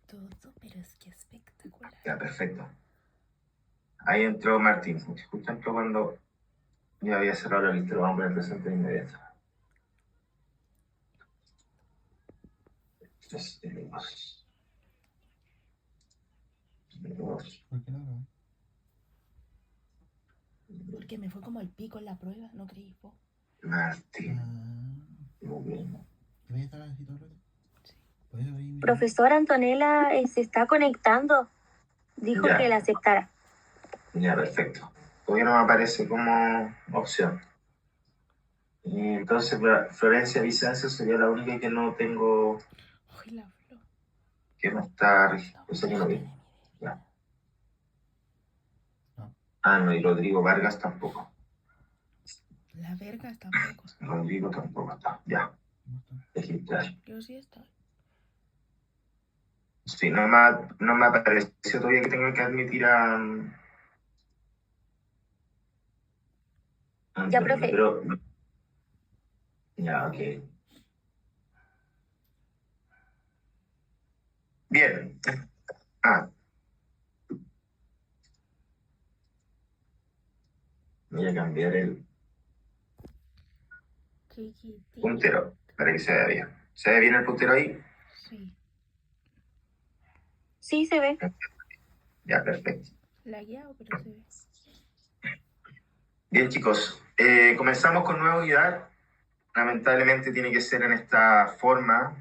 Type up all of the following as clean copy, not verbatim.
todo, pero es que espectacular. Ya, perfecto. Ahí entró Martín. Justo entró cuando ya había cerrado la lista. Lo vamos a poner presente de inmediato. Entonces, tenemos... ¿Por qué no grabé? Porque me fue como el pico en la prueba, ¿no creí vos? Martín. Ah, Muy bien. ¿te voy a estar así todo el rato? Sí. ¿Puedes abrir mi Profesora Antonella se está conectando. Dijo Ya. que la aceptara. Ya, perfecto. Todavía no me aparece como opción. Y entonces, Florencia Vicencio sería la única que no tengo, Uy, la flor. que no está. No, Esa que no vi. tiene mi Ya. No. Ah, no, y Rodrigo Vargas tampoco. La verga tampoco. Rodrigo tampoco está. Ya. ¿Cómo está? Registrar. Yo sí estoy. Sí, no me apareció todavía que tengo que admitir a Ya, Antonio, profe. pero. Ya, ok. Bien. Ah, voy a cambiar el Chiquitito. puntero para que se vea bien. ¿Se ve bien el puntero ahí? Sí. Sí, se ve. Ya, perfecto. Lagueado, pero se ve. Bien, chicos, comenzamos con nueva unidad. Lamentablemente tiene que ser en esta forma.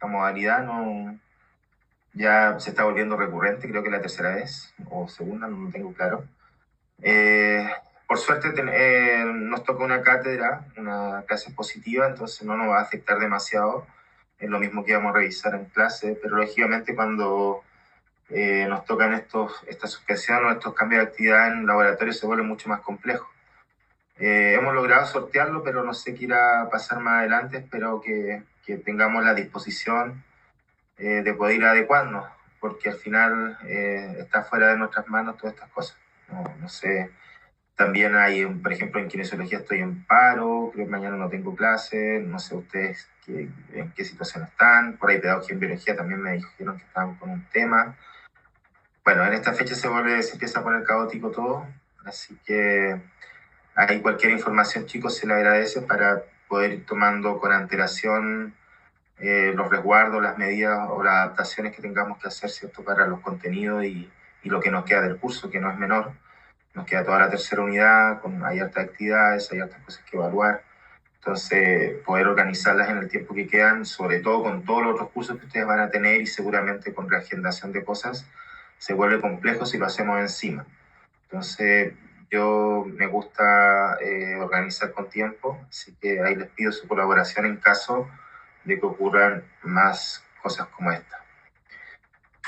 La modalidad no, ya se está volviendo recurrente, creo que la tercera vez o segunda, no lo tengo claro. Por suerte nos toca una cátedra, una clase expositiva, entonces no nos va a afectar demasiado. Es lo mismo que íbamos a revisar en clase, pero lógicamente cuando nos tocan esta suspensión o estos cambios de actividad en laboratorio se vuelve mucho más complejo. Hemos logrado sortearlo, pero no sé qué irá a pasar más adelante. Espero que tengamos la disposición de poder ir adecuando, porque al final está fuera de nuestras manos todas estas cosas. No sé. También hay, por ejemplo, en kinesiología estoy en paro, creo que mañana no tengo clase, no sé ustedes en qué situación están. Por ahí pedagogía en biología también me dijeron que estaban con un tema. Bueno, en esta fecha se empieza a poner caótico todo, así que ahí cualquier información, chicos, se le agradece para poder ir tomando con antelación los resguardos, las medidas o las adaptaciones que tengamos que hacer, ¿cierto?, para los contenidos y lo que nos queda del curso, que no es menor. Nos queda toda la tercera unidad, hay hartas actividades, hay hartas cosas que evaluar. Entonces, poder organizarlas en el tiempo que quedan, sobre todo con todos los otros cursos que ustedes van a tener y seguramente con reagendación de cosas, se vuelve complejo si lo hacemos encima. Entonces, yo me gusta organizar con tiempo, así que ahí les pido su colaboración en caso de que ocurran más cosas como esta.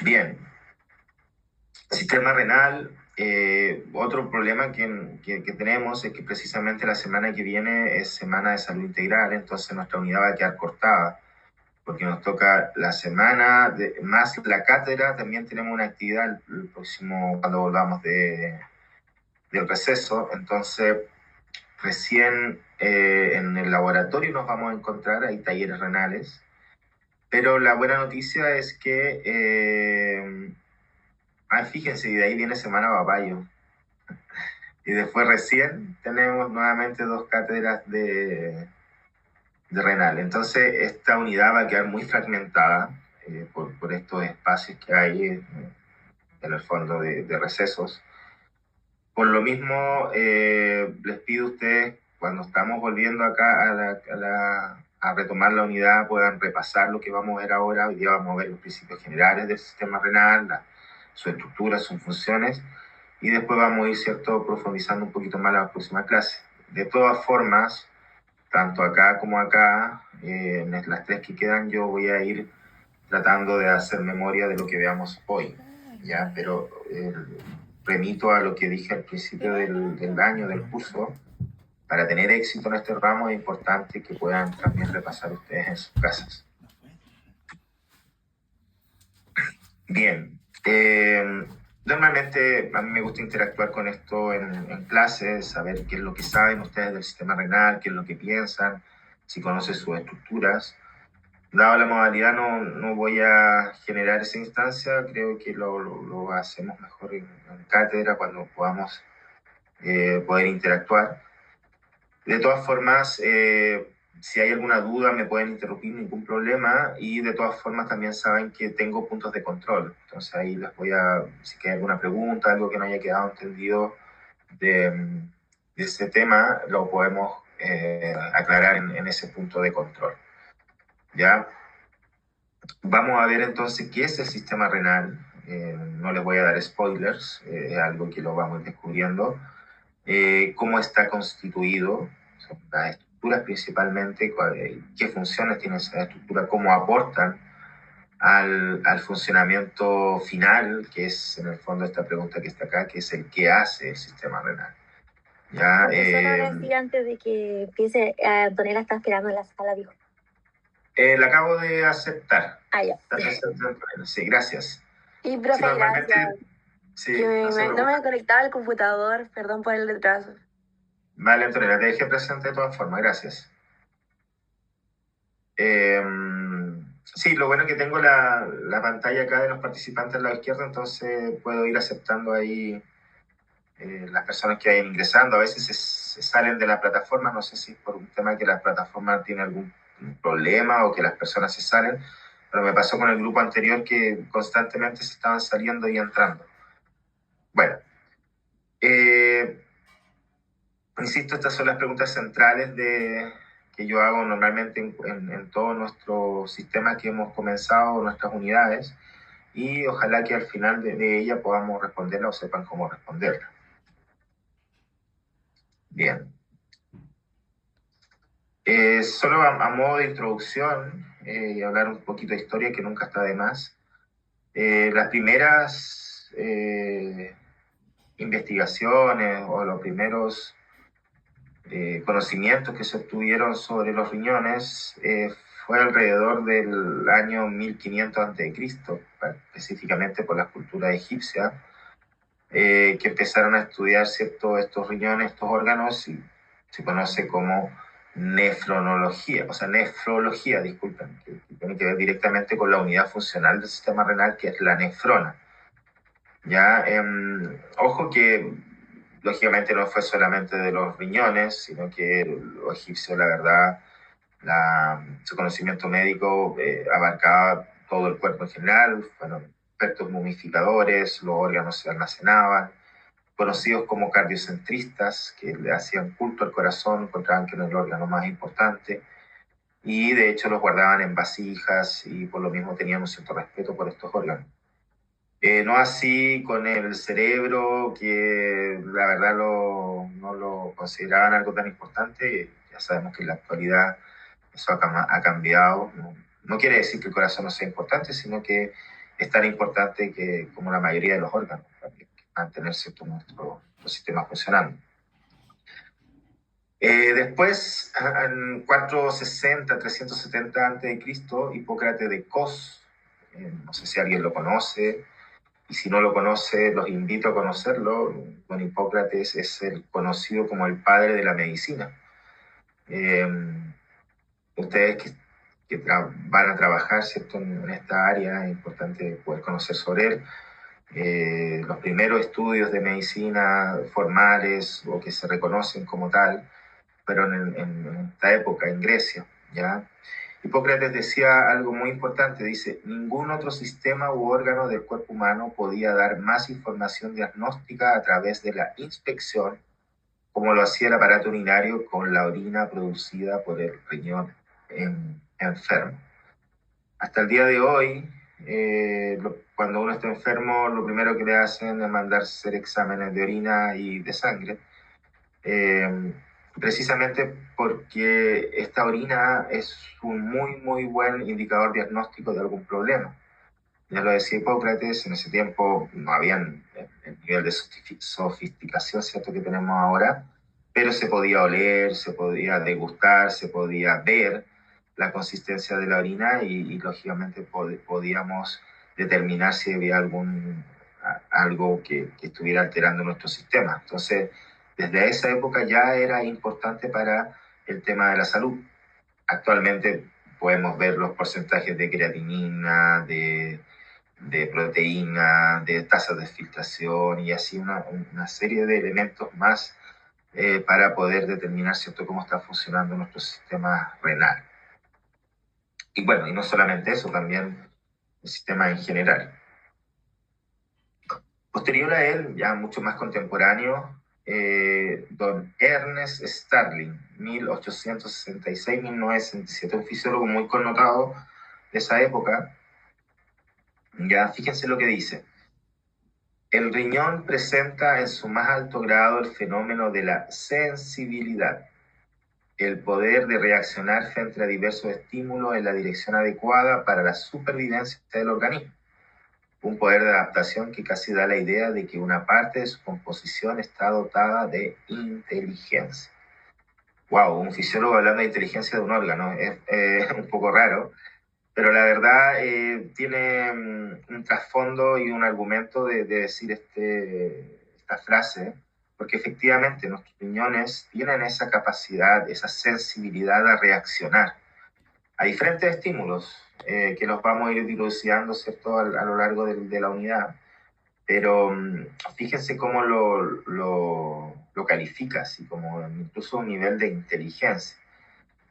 Bien, sistema renal, otro problema que tenemos es que precisamente la semana que viene es semana de salud integral, entonces nuestra unidad va a quedar cortada, porque nos toca la semana, más la cátedra, también tenemos una actividad el próximo, cuando volvamos del receso, entonces recién en el laboratorio nos vamos a encontrar, hay talleres renales, pero la buena noticia es que, fíjense, y de ahí viene semana papayo. Y después recién tenemos nuevamente 2 cátedras de renal. Entonces esta unidad va a quedar muy fragmentada por estos espacios que hay en el fondo de recesos. Por lo mismo, les pido a ustedes, cuando estamos volviendo acá a retomar la unidad, puedan repasar lo que vamos a ver ahora. Hoy día vamos a ver los principios generales del sistema renal, su estructura, sus funciones, y después vamos a ir, ¿cierto?, profundizando un poquito más la próxima clase. De todas formas, tanto acá como acá, en las 3 que quedan, yo voy a ir tratando de hacer memoria de lo que veamos hoy, ¿ya? Pero remito a lo que dije al principio del año, del curso. Para tener éxito en este ramo es importante que puedan también repasar ustedes en sus casas. Bien. Normalmente a mí me gusta interactuar con esto en clases, saber qué es lo que saben ustedes del sistema renal, qué es lo que piensan, si conocen sus estructuras. Dado la modalidad, no voy a generar esa instancia. Creo que lo hacemos mejor en cátedra cuando podamos poder interactuar. De todas formas, si hay alguna duda me pueden interrumpir, ningún problema. Y de todas formas también saben que tengo puntos de control. Entonces ahí les voy a, si hay alguna pregunta, algo que no haya quedado entendido de ese tema, lo podemos aclarar en ese punto de control. ¿Ya? Vamos a ver entonces qué es el sistema renal. No les voy a dar spoilers, es algo que lo vamos descubriendo. Cómo está constituido, son las estructuras principalmente, qué funciones tiene esa estructura, cómo aportan al funcionamiento final, que es en el fondo esta pregunta que está acá, que es el qué hace el sistema renal. ¿Ya? Profesor, ahora sí, antes de que empiece, Antonella está esperando en la sala, dijo. La acabo de aceptar. Ah, ya. Sí, gracias. Y profe, Sí, normalmente- gracias. Sí, Que no se no preocupe. me conectaba al computador, perdón por el retraso. Vale, Antonella, te dejé presente de todas formas, gracias. Sí, lo bueno es que tengo la pantalla acá de los participantes al lado izquierdo, entonces puedo ir aceptando ahí las personas que vayan ingresando. A veces se salen de la plataforma, no sé si es por un tema que la plataforma tiene algún problema o que las personas se salen, pero me pasó con el grupo anterior que constantemente se estaban saliendo y entrando. Bueno, insisto, estas son las preguntas centrales que yo hago normalmente en todos nuestros sistemas que hemos comenzado, nuestras unidades, y ojalá que al final de ella podamos responderla o sepan cómo responderla. Bien. Solo a modo de introducción y hablar un poquito de historia, que nunca está de más. Las primeras investigaciones o los primeros conocimientos que se obtuvieron sobre los riñones fue alrededor del año 1500 a.C., específicamente por la cultura egipcia, que empezaron a estudiar estos riñones, estos órganos, y se conoce como nefrología, disculpen, que tiene que ver directamente con la unidad funcional del sistema renal, que es la nefrona. Ya, ojo que lógicamente no fue solamente de los riñones, sino que los egipcios, la verdad, su conocimiento médico abarcaba todo el cuerpo en general. Fueron expertos mumificadores, los órganos se almacenaban, conocidos como cardiocentristas, que le hacían culto al corazón, encontraban que era el órgano más importante, y de hecho los guardaban en vasijas y por lo mismo tenían un cierto respeto por estos órganos. No así con el cerebro, que la verdad no lo consideraban algo tan importante. Ya sabemos que en la actualidad eso ha cambiado. No quiere decir que el corazón no sea importante, sino que es tan importante que como la mayoría de los órganos, para mantener cierto nuestro sistema funcionando. Después, en 460, 370 a.C., Hipócrates de Cos, no sé si alguien lo conoce, y si no lo conoce, los invito a conocerlo. Don Hipócrates es el conocido como el padre de la medicina. Ustedes van a trabajar, ¿cierto?, en esta área, es importante poder conocer sobre él. Los primeros estudios de medicina formales o que se reconocen como tal fueron en esta época, en Grecia, ¿ya? Hipócrates decía algo muy importante, dice: ningún otro sistema u órgano del cuerpo humano podía dar más información diagnóstica a través de la inspección como lo hacía el aparato urinario con la orina producida por el riñón enfermo. Hasta el día de hoy, cuando uno está enfermo, lo primero que le hacen es mandarse a hacer exámenes de orina y de sangre, precisamente porque esta orina es un muy buen indicador diagnóstico de algún problema. Ya lo decía Hipócrates, en ese tiempo no había el nivel de sofisticación, ¿cierto?, que tenemos ahora, pero se podía oler, se podía degustar, se podía ver la consistencia de la orina y lógicamente podíamos determinar si había algo que estuviera alterando nuestro sistema. Entonces, desde esa época ya era importante para el tema de la salud. Actualmente podemos ver los porcentajes de creatinina, de proteína, de tasas de filtración y así una serie de elementos más para poder determinar, ¿cierto?, cómo está funcionando nuestro sistema renal. Y bueno, y no solamente eso, también el sistema en general. Posterior a él, ya mucho más contemporáneo, don Ernest Starling, 1866-1967, un fisiólogo muy connotado de esa época. Ya, fíjense lo que dice. El riñón presenta en su más alto grado el fenómeno de la sensibilidad, el poder de reaccionar frente a diversos estímulos en la dirección adecuada para la supervivencia del organismo. Un poder de adaptación que casi da la idea de que una parte de su composición está dotada de inteligencia. Wow, un fisiólogo hablando de inteligencia de un órgano, es un poco raro, pero la verdad tiene un trasfondo y un argumento de decir esta frase, porque efectivamente nuestros riñones tienen esa capacidad, esa sensibilidad a reaccionar a diferentes estímulos que los vamos a ir dilucidando, ¿cierto?, a lo largo de la unidad. Pero fíjense cómo lo califica, así como incluso un nivel de inteligencia.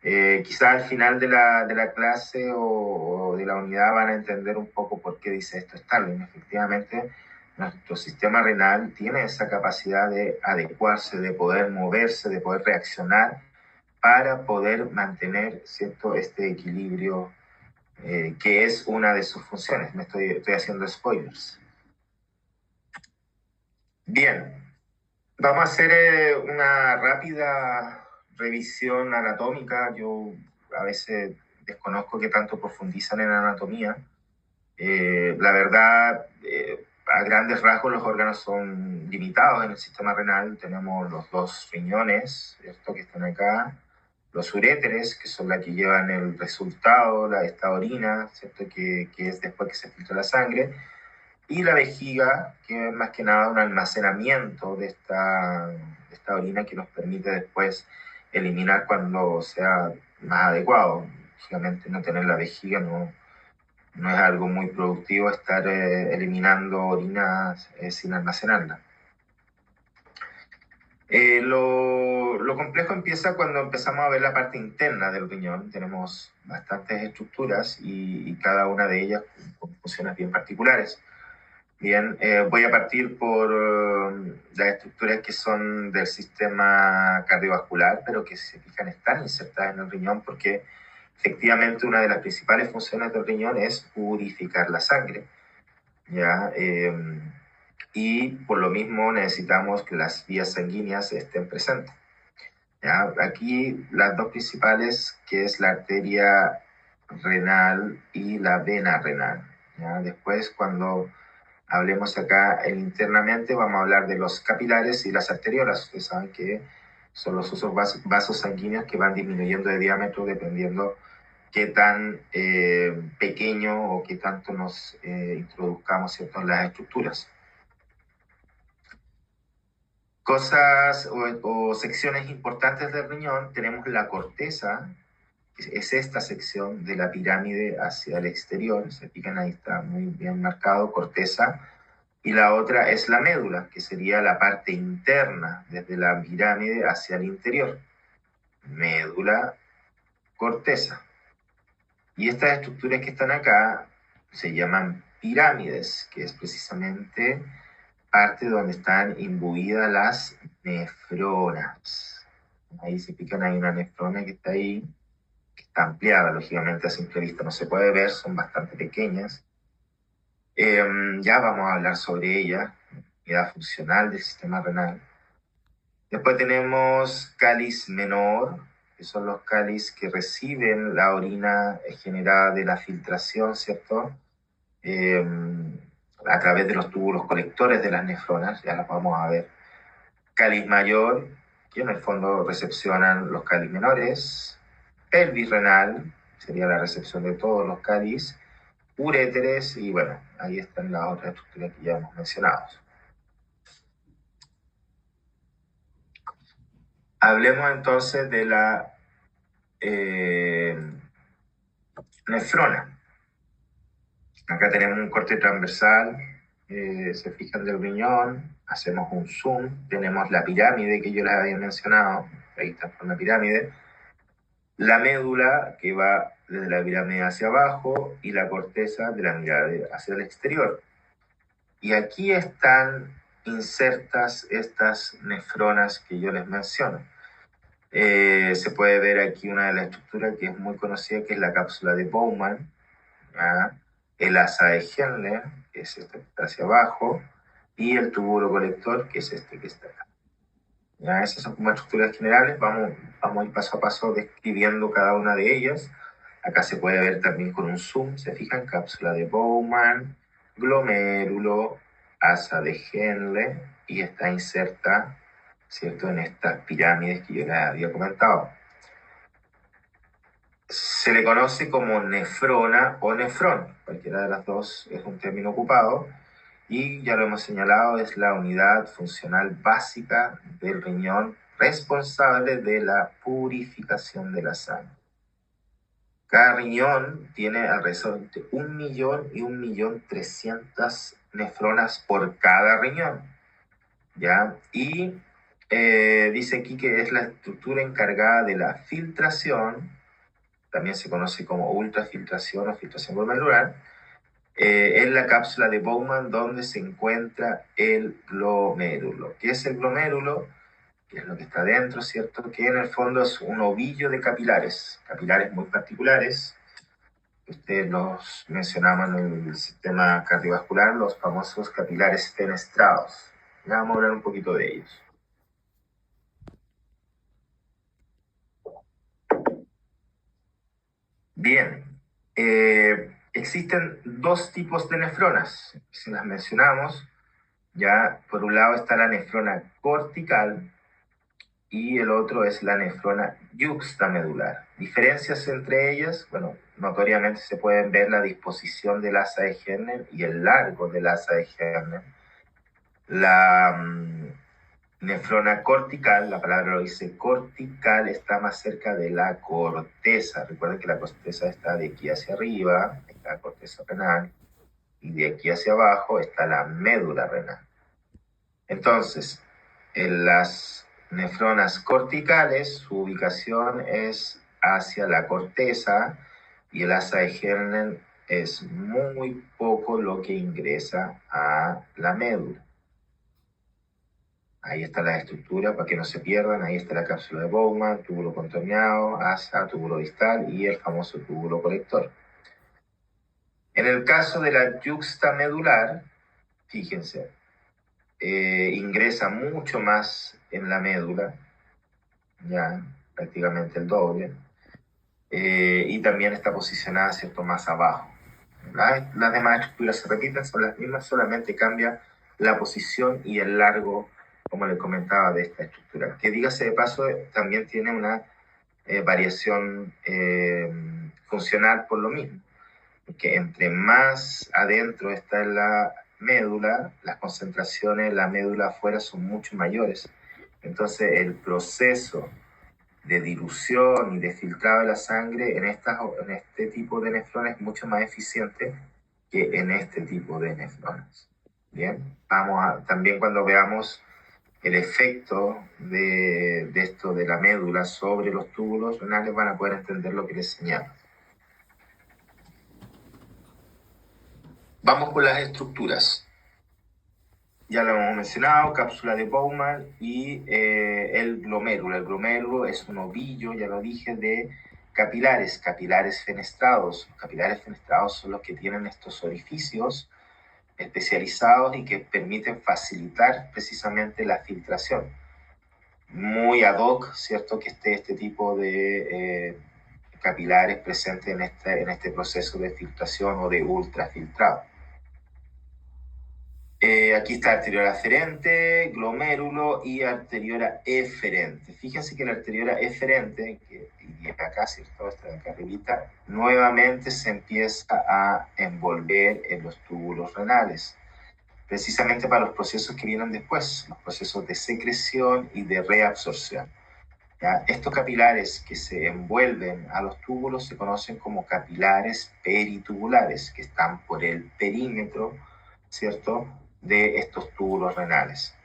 Quizás al final de la clase o de la unidad van a entender un poco por qué dice esto Starling. Efectivamente, nuestro sistema renal tiene esa capacidad de adecuarse, de poder moverse, de poder reaccionar para poder mantener, ¿cierto?, este equilibrio que es una de sus funciones. Estoy haciendo spoilers. Bien, vamos a hacer una rápida revisión anatómica. Yo a veces desconozco qué tanto profundizan en anatomía. La verdad, a grandes rasgos los órganos son limitados en el sistema renal. Tenemos los dos riñones, ¿cierto?, que están acá, los uréteres, que son las que llevan el resultado, esta orina, ¿cierto?, que es después que se filtra la sangre, y la vejiga, que es más que nada un almacenamiento de esta orina que nos permite después eliminar cuando sea más adecuado. Lógicamente no tener la vejiga no es algo muy productivo estar eliminando orinas sin almacenarla. Lo complejo empieza cuando empezamos a ver la parte interna del riñón. Tenemos bastantes estructuras y cada una de ellas con funciones bien particulares. Bien, voy a partir por las estructuras que son del sistema cardiovascular, pero que si se fijan están insertadas en el riñón porque efectivamente una de las principales funciones del riñón es purificar la sangre, ¿ya? Y por lo mismo necesitamos que las vías sanguíneas estén presentes, ¿ya? Aquí las dos principales, que es la arteria renal y la vena renal, ¿ya? Después, cuando hablemos acá internamente, vamos a hablar de los capilares y las arteriolas. Ustedes saben que son los vasos sanguíneos que van disminuyendo de diámetro dependiendo qué tan pequeño o qué tanto nos introduzcamos, ¿cierto?, en las estructuras. Cosas o secciones importantes del riñón, tenemos la corteza, que es esta sección de la pirámide hacia el exterior, se fijan ahí está muy bien marcado, corteza, y la otra es la médula, que sería la parte interna, desde la pirámide hacia el interior. Médula, corteza. Y estas estructuras que están acá se llaman pirámides, que es precisamente parte donde están imbuidas las nefronas. Ahí se pican, hay una nefrona que está ahí, que está ampliada, lógicamente a simple vista no se puede ver, son bastante pequeñas. Ya vamos a hablar sobre ella, unidad funcional del sistema renal. Después tenemos cáliz menor, que son los cáliz que reciben la orina generada de la filtración, ¿cierto? A través de los túbulos colectores de las nefronas, ya las vamos a ver. Cáliz mayor, que en el fondo recepcionan los cáliz menores. Pelvis renal, sería la recepción de todos los cáliz. Uréteres, y bueno, ahí están las otras estructuras que ya hemos mencionado. Hablemos entonces de nefrona. Acá tenemos un corte transversal, se fijan del riñón, hacemos un zoom, tenemos la pirámide que yo les había mencionado, ahí está con la pirámide, la médula que va desde la pirámide hacia abajo y la corteza de la mirada hacia el exterior. Y aquí están insertas estas nefronas que yo les menciono. Se puede ver aquí una de las estructuras que es muy conocida, que es la cápsula de Bowman, ¿ya? El asa de Henle, que es este que está hacia abajo, y el túbulo colector, que es este que está acá. ¿Ya? Esas son como estructuras generales, vamos a ir paso a paso describiendo cada una de ellas. Acá se puede ver también con un zoom, se fijan, cápsula de Bowman, glomérulo, asa de Henle, y está inserta, ¿cierto?, en estas pirámides que yo les había comentado. Se le conoce como nefrona o nefrón, cualquiera de las dos es un término ocupado, y ya lo hemos señalado, es la unidad funcional básica del riñón responsable de la purificación de la sangre. Cada riñón tiene alrededor de 1.000.000 y 1.300.000 nefronas por cada riñón, ¿ya? Y dice aquí que es la estructura encargada de la filtración, también se conoce como ultrafiltración o filtración glomerular, en la cápsula de Bowman, donde se encuentra el glomérulo. ¿Qué es el glomérulo? Que es lo que está dentro, ¿cierto? Que en el fondo es un ovillo de capilares muy particulares. Ustedes los mencionaban en el sistema cardiovascular, los famosos capilares fenestrados. Ya vamos a hablar un poquito de ellos. Bien, existen dos tipos de nefronas, si las mencionamos. Ya, por un lado está la nefrona cortical y el otro es la nefrona yuxtamedular. Diferencias entre ellas, bueno, notoriamente se pueden ver la disposición del asa de Henle y el largo del asa de Henle. La nefrona cortical, la palabra lo dice, cortical, está más cerca de la corteza. Recuerden que la corteza está de aquí hacia arriba, está la corteza renal, y de aquí hacia abajo está la médula renal. Entonces, en las nefronas corticales, su ubicación es hacia la corteza y el asa de Henle es muy poco lo que ingresa a la médula. Ahí está la estructura para que no se pierdan. Ahí está la cápsula de Bowman, túbulo contorneado, asa, túbulo distal y el famoso túbulo colector. En el caso de la yuxtamedular, fíjense, ingresa mucho más en la médula, ya prácticamente el doble, y también está posicionada, ¿cierto?, más abajo. Las demás estructuras se repiten, son las mismas, solamente cambia la posición y el largo, como les comentaba, de esta estructura, que dígase de paso también tiene una variación funcional por lo mismo, porque entre más adentro está en la médula, las concentraciones en la médula afuera son mucho mayores. Entonces el proceso de dilución y de filtrado de la sangre en este tipo de nefrones es mucho más eficiente que en este tipo de nefrones. Bien, también cuando veamos el efecto de esto de la médula sobre los túbulos renales van a poder entender lo que les señalo. Vamos con las estructuras. Ya lo hemos mencionado, cápsula de Bowman y el glomérulo. El glomérulo es un ovillo, ya lo dije, de capilares fenestrados. Los capilares fenestrados son los que tienen estos orificios especializados y que permiten facilitar precisamente la filtración. Muy ad hoc, ¿cierto?, que esté este tipo de capilares presentes en este proceso de filtración o de ultrafiltrado. Aquí está arteriola aferente, glomérulo y arteriola eferente. Fíjense que la arteriola eferente, que iría acá, ¿cierto?, esta de acá arribita, nuevamente se empieza a envolver en los túbulos renales, precisamente para los procesos que vienen después, los procesos de secreción y de reabsorción. ¿ya? Estos capilares que se envuelven a los túbulos se conocen como capilares peritubulares, que están por el perímetro, ¿cierto?, de estos túbulos renales.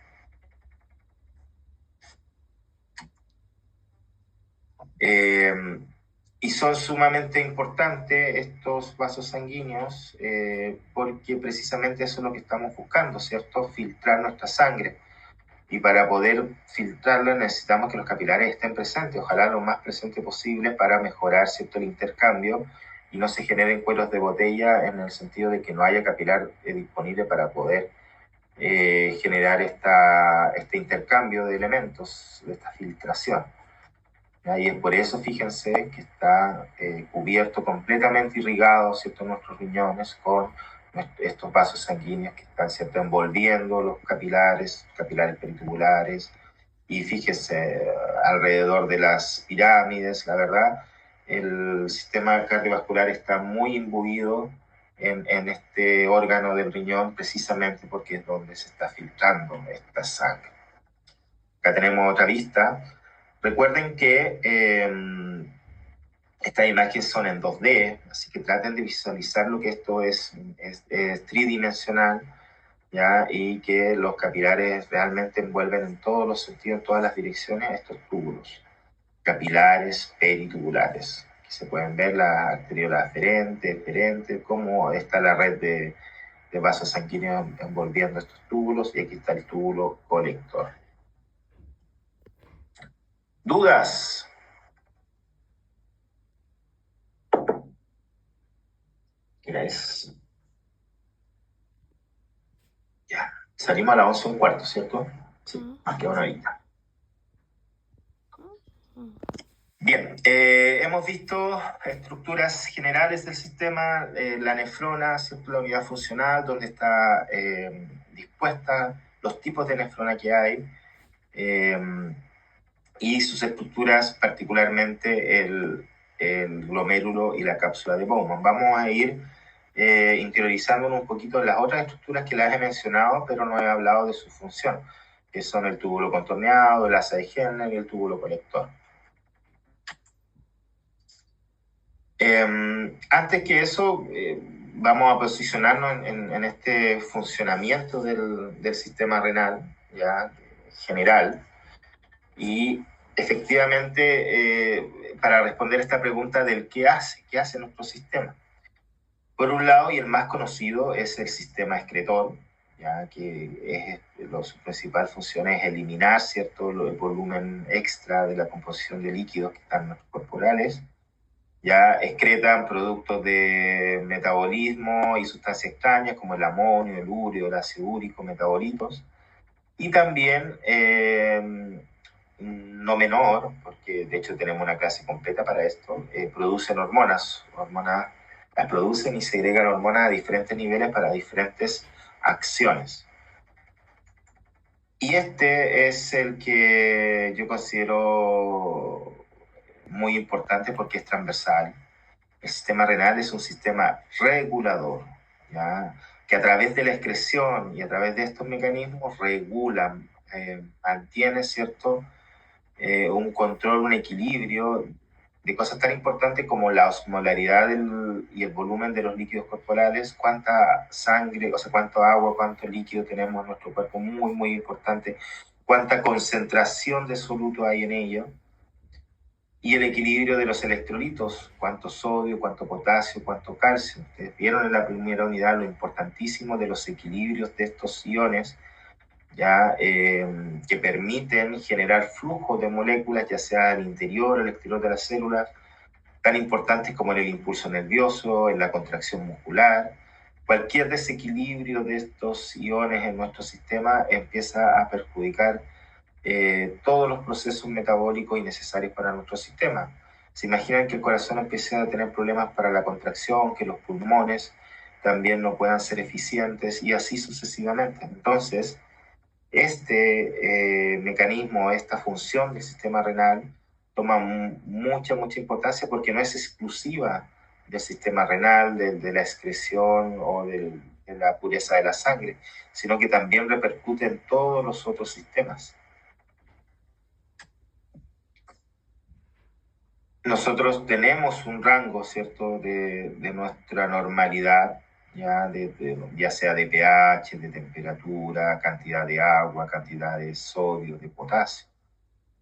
Y son sumamente importantes estos vasos sanguíneos porque precisamente eso es lo que estamos buscando, ¿cierto? Filtrar nuestra sangre. Y para poder filtrarla necesitamos que los capilares estén presentes, ojalá lo más presente posible para mejorar, ¿cierto?, el intercambio y no se generen cuellos de botella en el sentido de que no haya capilar disponible para poder generar este intercambio de elementos, de esta filtración. Y es por eso, fíjense, que está cubierto, completamente irrigado, ¿cierto?, nuestros riñones con estos vasos sanguíneos que están, ¿cierto?, envolviendo los capilares peritubulares. Y fíjense, alrededor de las pirámides, la verdad, el sistema cardiovascular está muy imbuido en este órgano del riñón, precisamente porque es donde se está filtrando esta sangre. Acá tenemos otra vista. Recuerden que estas imágenes son en 2D, así que traten de visualizar lo que esto es tridimensional, ¿ya? Y que los capilares realmente envuelven en todos los sentidos, en todas las direcciones, estos túbulos. Capilares peritubulares. Aquí se pueden ver la arteriola aferente, cómo está la red de vasos sanguíneos envolviendo estos túbulos, y aquí está el túbulo colector. ¿Dudas? ¿Qué hora es? Ya, salimos a las 11:15, ¿cierto? Sí, más que una horita. Bien, hemos visto estructuras generales del sistema, la nefrona, ¿cierto?, la unidad funcional, donde está dispuesta, los tipos de nefrona que hay, y sus estructuras, particularmente el glomérulo y la cápsula de Bowman. Vamos a ir interiorizándonos un poquito en las otras estructuras que las he mencionado, pero no he hablado de su función, que son el túbulo contorneado, el asa de Henle y el túbulo colector. Antes que eso, vamos a posicionarnos en este funcionamiento del sistema renal, ya general, y efectivamente para responder esta pregunta del qué hace nuestro sistema. Por un lado, y el más conocido, es el sistema excretor, ya que su principal función es eliminar, ¿cierto?, el volumen extra de la composición de líquidos que están en nuestros corporales. Ya excretan productos de metabolismo y sustancias extrañas como el amonio, el urea, el ácido úrico, metabolitos. Y también, no menor, porque de hecho tenemos una clase completa para esto, producen hormonas. Las producen y segregan hormonas a diferentes niveles para diferentes acciones. Y este es el que yo considero muy importante porque es transversal. El sistema renal es un sistema regulador, ¿ya?, que a través de la excreción y a través de estos mecanismos regulan, mantiene, ¿cierto?, un control, un equilibrio de cosas tan importantes como la osmolaridad y el volumen de los líquidos corporales, cuánta sangre, o sea, cuánto agua, cuánto líquido tenemos en nuestro cuerpo, muy, muy importante, cuánta concentración de soluto hay en ello, y el equilibrio de los electrolitos, cuánto sodio, cuánto potasio, cuánto calcio. Ustedes vieron en la primera unidad lo importantísimo de los equilibrios de estos iones, ya que permiten generar flujo de moléculas, ya sea al interior o al exterior de las células, tan importantes como en el impulso nervioso, en la contracción muscular. Cualquier desequilibrio de estos iones en nuestro sistema empieza a perjudicar todos los procesos metabólicos y necesarios para nuestro sistema. Se imaginan que el corazón empiece a tener problemas para la contracción, que los pulmones también no puedan ser eficientes y así sucesivamente. Entonces, este mecanismo, esta función del sistema renal toma mucha importancia porque no es exclusiva del sistema renal, de la excreción o de la pureza de la sangre, sino que también repercute en todos los otros sistemas. nosotros tenemos un rango, ¿cierto?, de nuestra normalidad, ya sea de pH, de temperatura, cantidad de agua, cantidad de sodio, de potasio.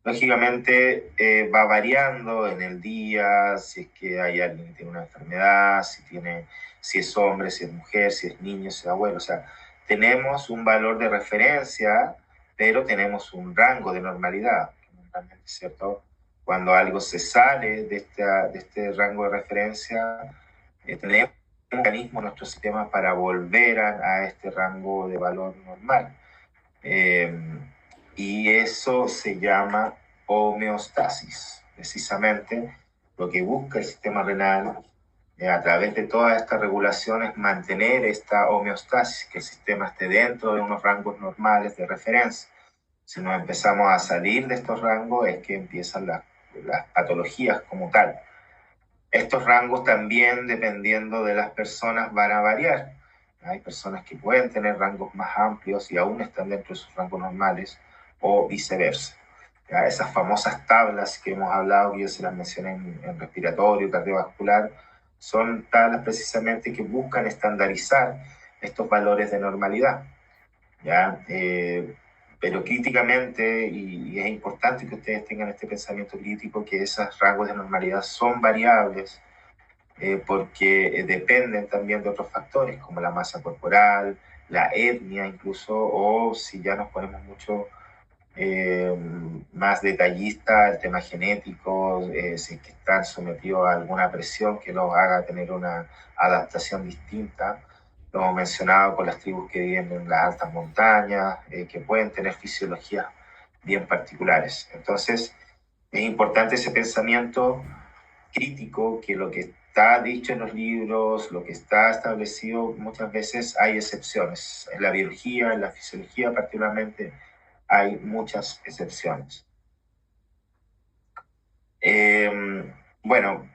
Lógicamente va variando en el día, si es que hay alguien que tiene una enfermedad, si es hombre, si es mujer, si es niño, si es abuelo. O sea, tenemos un valor de referencia, pero tenemos un rango de normalidad. Normalmente, ¿cierto? Cuando algo se sale de este rango de referencia, tenemos un mecanismo en nuestro sistema para volver a este rango de valor normal. Y eso se llama homeostasis. Precisamente lo que busca el sistema renal a través de todas estas regulaciones mantener esta homeostasis, que el sistema esté dentro de unos rangos normales de referencia. Si nos empezamos a salir de estos rangos es que empiezan las patologías como tal. Estos rangos también, dependiendo de las personas, van a variar. Hay personas que pueden tener rangos más amplios y aún están dentro de sus rangos normales, o viceversa. ¿Ya? Esas famosas tablas que hemos hablado, que yo se las mencioné en respiratorio, cardiovascular, son tablas precisamente que buscan estandarizar estos valores de normalidad. ¿Ya? Pero críticamente, y es importante que ustedes tengan este pensamiento crítico, que esos rangos de normalidad son variables, porque dependen también de otros factores como la masa corporal, la etnia incluso, o si ya nos ponemos mucho más detallista, el tema genético, si es que están sometidos a alguna presión que los haga tener una adaptación distinta. Lo hemos mencionado con las tribus que viven en las altas montañas, que pueden tener fisiologías bien particulares. Entonces, es importante ese pensamiento crítico, que lo que está dicho en los libros, lo que está establecido, muchas veces hay excepciones. En la biología, en la fisiología particularmente, hay muchas excepciones. Bueno,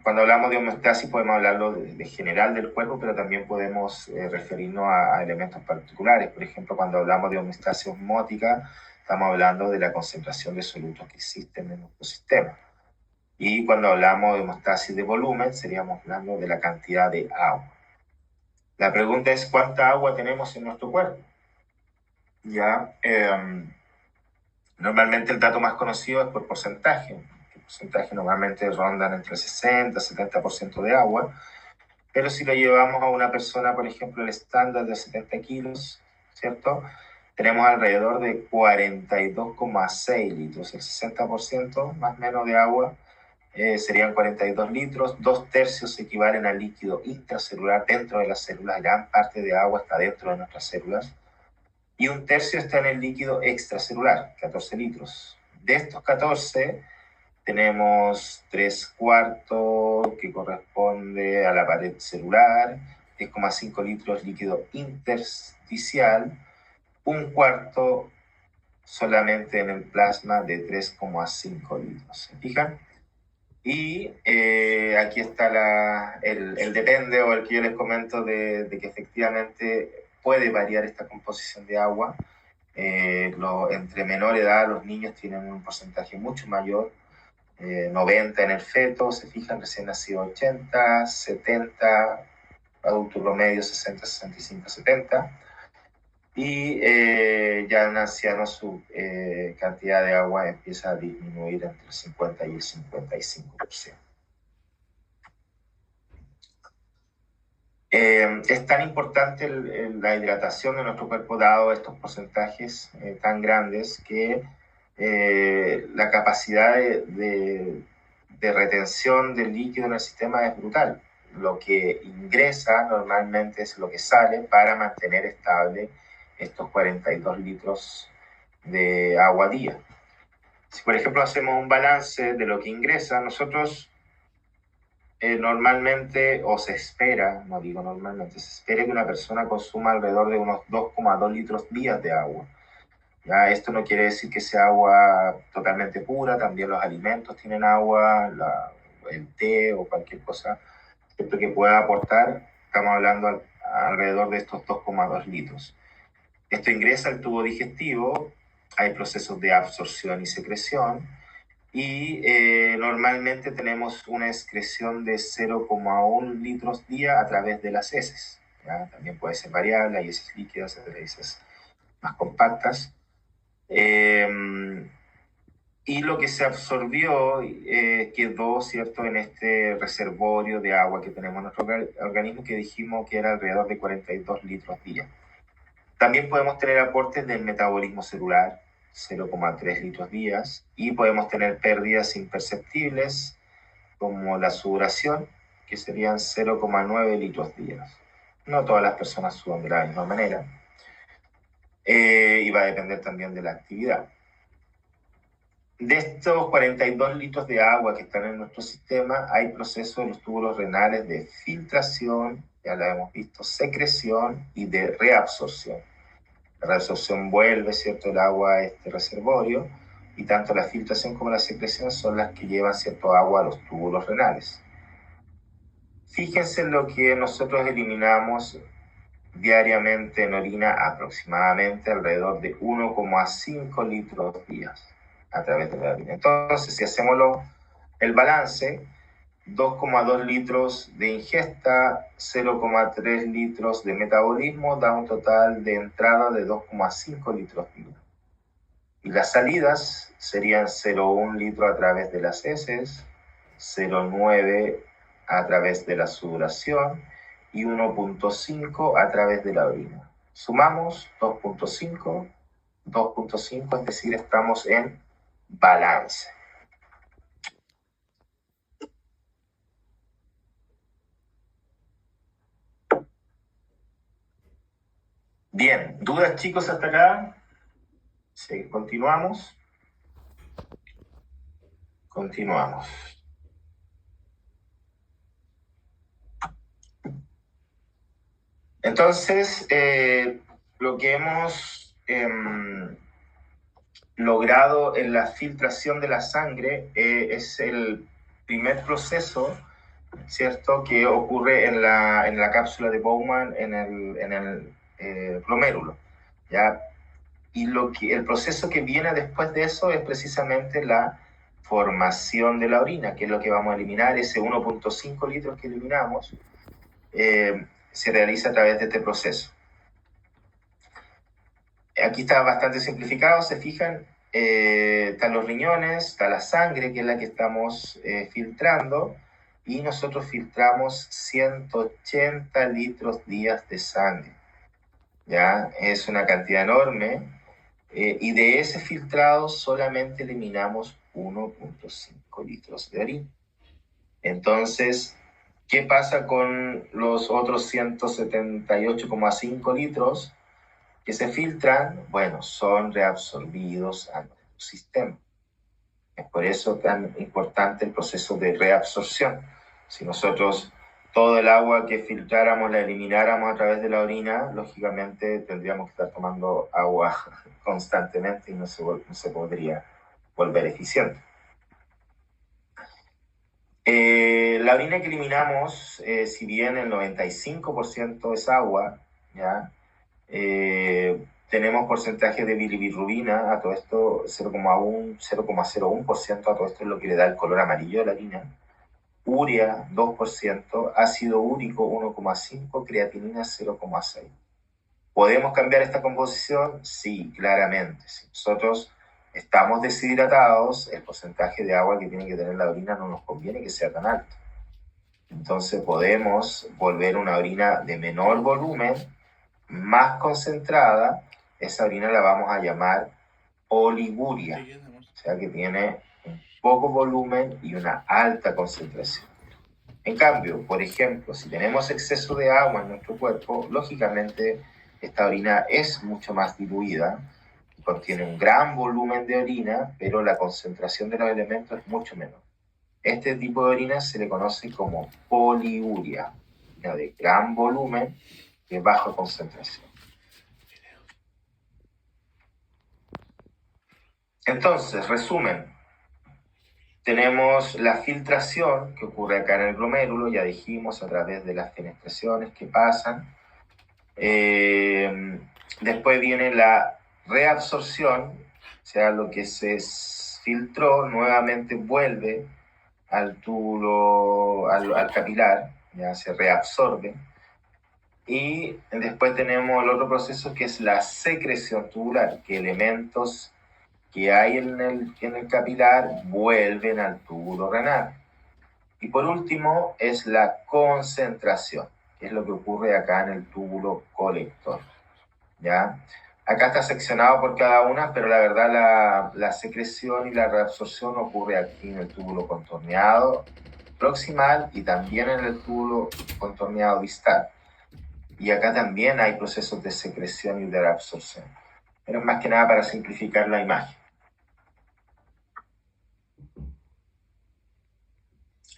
cuando hablamos de homeostasis podemos hablarlo de general del cuerpo, pero también podemos referirnos a elementos particulares. Por ejemplo, cuando hablamos de homeostasis osmótica, estamos hablando de la concentración de solutos que existen en nuestro sistema. Y cuando hablamos de homeostasis de volumen, seríamos hablando de la cantidad de agua. La pregunta es, ¿cuánta agua tenemos en nuestro cuerpo? Ya, normalmente el dato más conocido es por porcentaje. El porcentaje normalmente rondan entre el 60 y 70% de agua, pero si lo llevamos a una persona, por ejemplo, el estándar de 70 kilos, ¿cierto? Tenemos alrededor de 42,6 litros, el 60% más o menos de agua. Serían 42 litros, 2/3 equivalen al líquido intracelular dentro de las células, gran parte de agua está dentro de nuestras células, y 1/3 está en el líquido extracelular, 14 litros. De estos 14, tenemos 3/4 que corresponde a la pared celular, 10,5 litros líquido intersticial, 1/4 solamente en el plasma de 3,5 litros. ¿Se fijan? Y aquí está el depende, o el que yo les comento de que efectivamente puede variar esta composición de agua. Entre menor edad los niños tienen un porcentaje mucho mayor, 90 en el feto, se fijan, recién nacido 80, 70, adulto promedio 60, 65, 70. Y ya en ancianos su cantidad de agua empieza a disminuir entre el 50 y el 55%. Es tan importante la hidratación de nuestro cuerpo, dado estos porcentajes tan grandes, que la capacidad de retención del líquido en el sistema es brutal. Lo que ingresa normalmente es lo que sale para mantener estable estos 42 litros de agua día. Si, por ejemplo, hacemos un balance de lo que ingresa, nosotros normalmente, o se espera, no digo normalmente, se espera que una persona consuma alrededor de unos 2,2 litros días de agua. Ya, esto no quiere decir que sea agua totalmente pura, también los alimentos tienen agua, el té o cualquier cosa que pueda aportar, estamos hablando alrededor de estos 2,2 litros. Esto ingresa al tubo digestivo, hay procesos de absorción y secreción, y normalmente tenemos una excreción de 0,1 litros día a través de las heces. ¿Ya? También puede ser variable, hay heces líquidas, hay heces más compactas. Y lo que se absorbió quedó, ¿cierto?, en este reservorio de agua que tenemos en nuestro organismo, que dijimos que era alrededor de 42 litros día. También podemos tener aportes del metabolismo celular, 0,3 litros días, y podemos tener pérdidas imperceptibles, como la sudoración, que serían 0,9 litros días. No todas las personas sudan de la misma manera, y va a depender también de la actividad. De estos 42 litros de agua que están en nuestro sistema, hay procesos en los túbulos renales de filtración, ya la hemos visto, secreción y de reabsorción. La reabsorción vuelve, ¿cierto?, el agua a este reservorio, y tanto la filtración como la secreción son las que llevan, ¿cierto?, agua a los túbulos renales. Fíjense en lo que nosotros eliminamos diariamente en orina, aproximadamente alrededor de 1,5 litros días a través de la orina. Entonces, si hacemos el balance, 2,2 litros de ingesta, 0,3 litros de metabolismo, da un total de entrada de 2,5 litros día. Y las salidas serían 0,1 litro a través de las heces, 0,9 a través de la sudoración y 1,5 a través de la orina. Sumamos 2,5, es decir, estamos en balance. Bien, ¿dudas, chicos, hasta acá? Sí, continuamos. Continuamos. Entonces, lo que hemos logrado en la filtración de la sangre es el primer proceso, ¿cierto?, que ocurre en la cápsula de Bowman en el glomérulo, ¿ya? Y el proceso que viene después de eso es precisamente la formación de la orina, que es lo que vamos a eliminar. Ese 1,5 litros que eliminamos se realiza a través de este proceso. Aquí está bastante simplificado, se fijan, están los riñones, está la sangre, que es la que estamos filtrando, y nosotros filtramos 180 litros días de sangre. ¿Ya? Es una cantidad enorme, y de ese filtrado solamente eliminamos 1,5 litros de orina. Entonces, ¿qué pasa con los otros 178,5 litros que se filtran? Bueno, son reabsorbidos a nuestro sistema. Es por eso tan importante el proceso de reabsorción. Si nosotros todo el agua que filtráramos la elimináramos a través de la orina, lógicamente tendríamos que estar tomando agua constantemente y no se podría volver eficiente. La orina que eliminamos, si bien el 95% es agua, ¿ya? Tenemos porcentaje de bilirrubina, a todo esto 0,01%, a todo esto es lo que le da el color amarillo de la orina. Urea 2%, ácido úrico 1,5%, creatinina 0,6%. ¿Podemos cambiar esta composición? Sí, claramente. Si nosotros estamos deshidratados, el porcentaje de agua que tiene que tener la orina no nos conviene que sea tan alto. Entonces podemos volver una orina de menor volumen, más concentrada. Esa orina la vamos a llamar oliguria, o sea que tiene un poco volumen y una alta concentración. En cambio, por ejemplo, si tenemos exceso de agua en nuestro cuerpo, lógicamente esta orina es mucho más diluida, contiene un gran volumen de orina, pero la concentración de los elementos es mucho menor. Este tipo de orina se le conoce como poliuria, de gran volumen y baja concentración. Entonces, resumen, tenemos la filtración que ocurre acá en el glomérulo, ya dijimos, a través de las fenestraciones que pasan. Después viene la reabsorción, o sea, lo que se filtró, nuevamente vuelve al túbulo, al capilar, ya se reabsorbe. Y después tenemos el otro proceso que es la secreción tubular, que elementos que hay en el capilar vuelven al túbulo renal. Y por último es la concentración, que es lo que ocurre acá en el túbulo colector. ¿Ya? Acá está seccionado por cada una, pero la verdad la secreción y la reabsorción ocurre aquí en el túbulo contorneado proximal y también en el túbulo contorneado distal. Y acá también hay procesos de secreción y de reabsorción. Pero es más que nada para simplificar la imagen.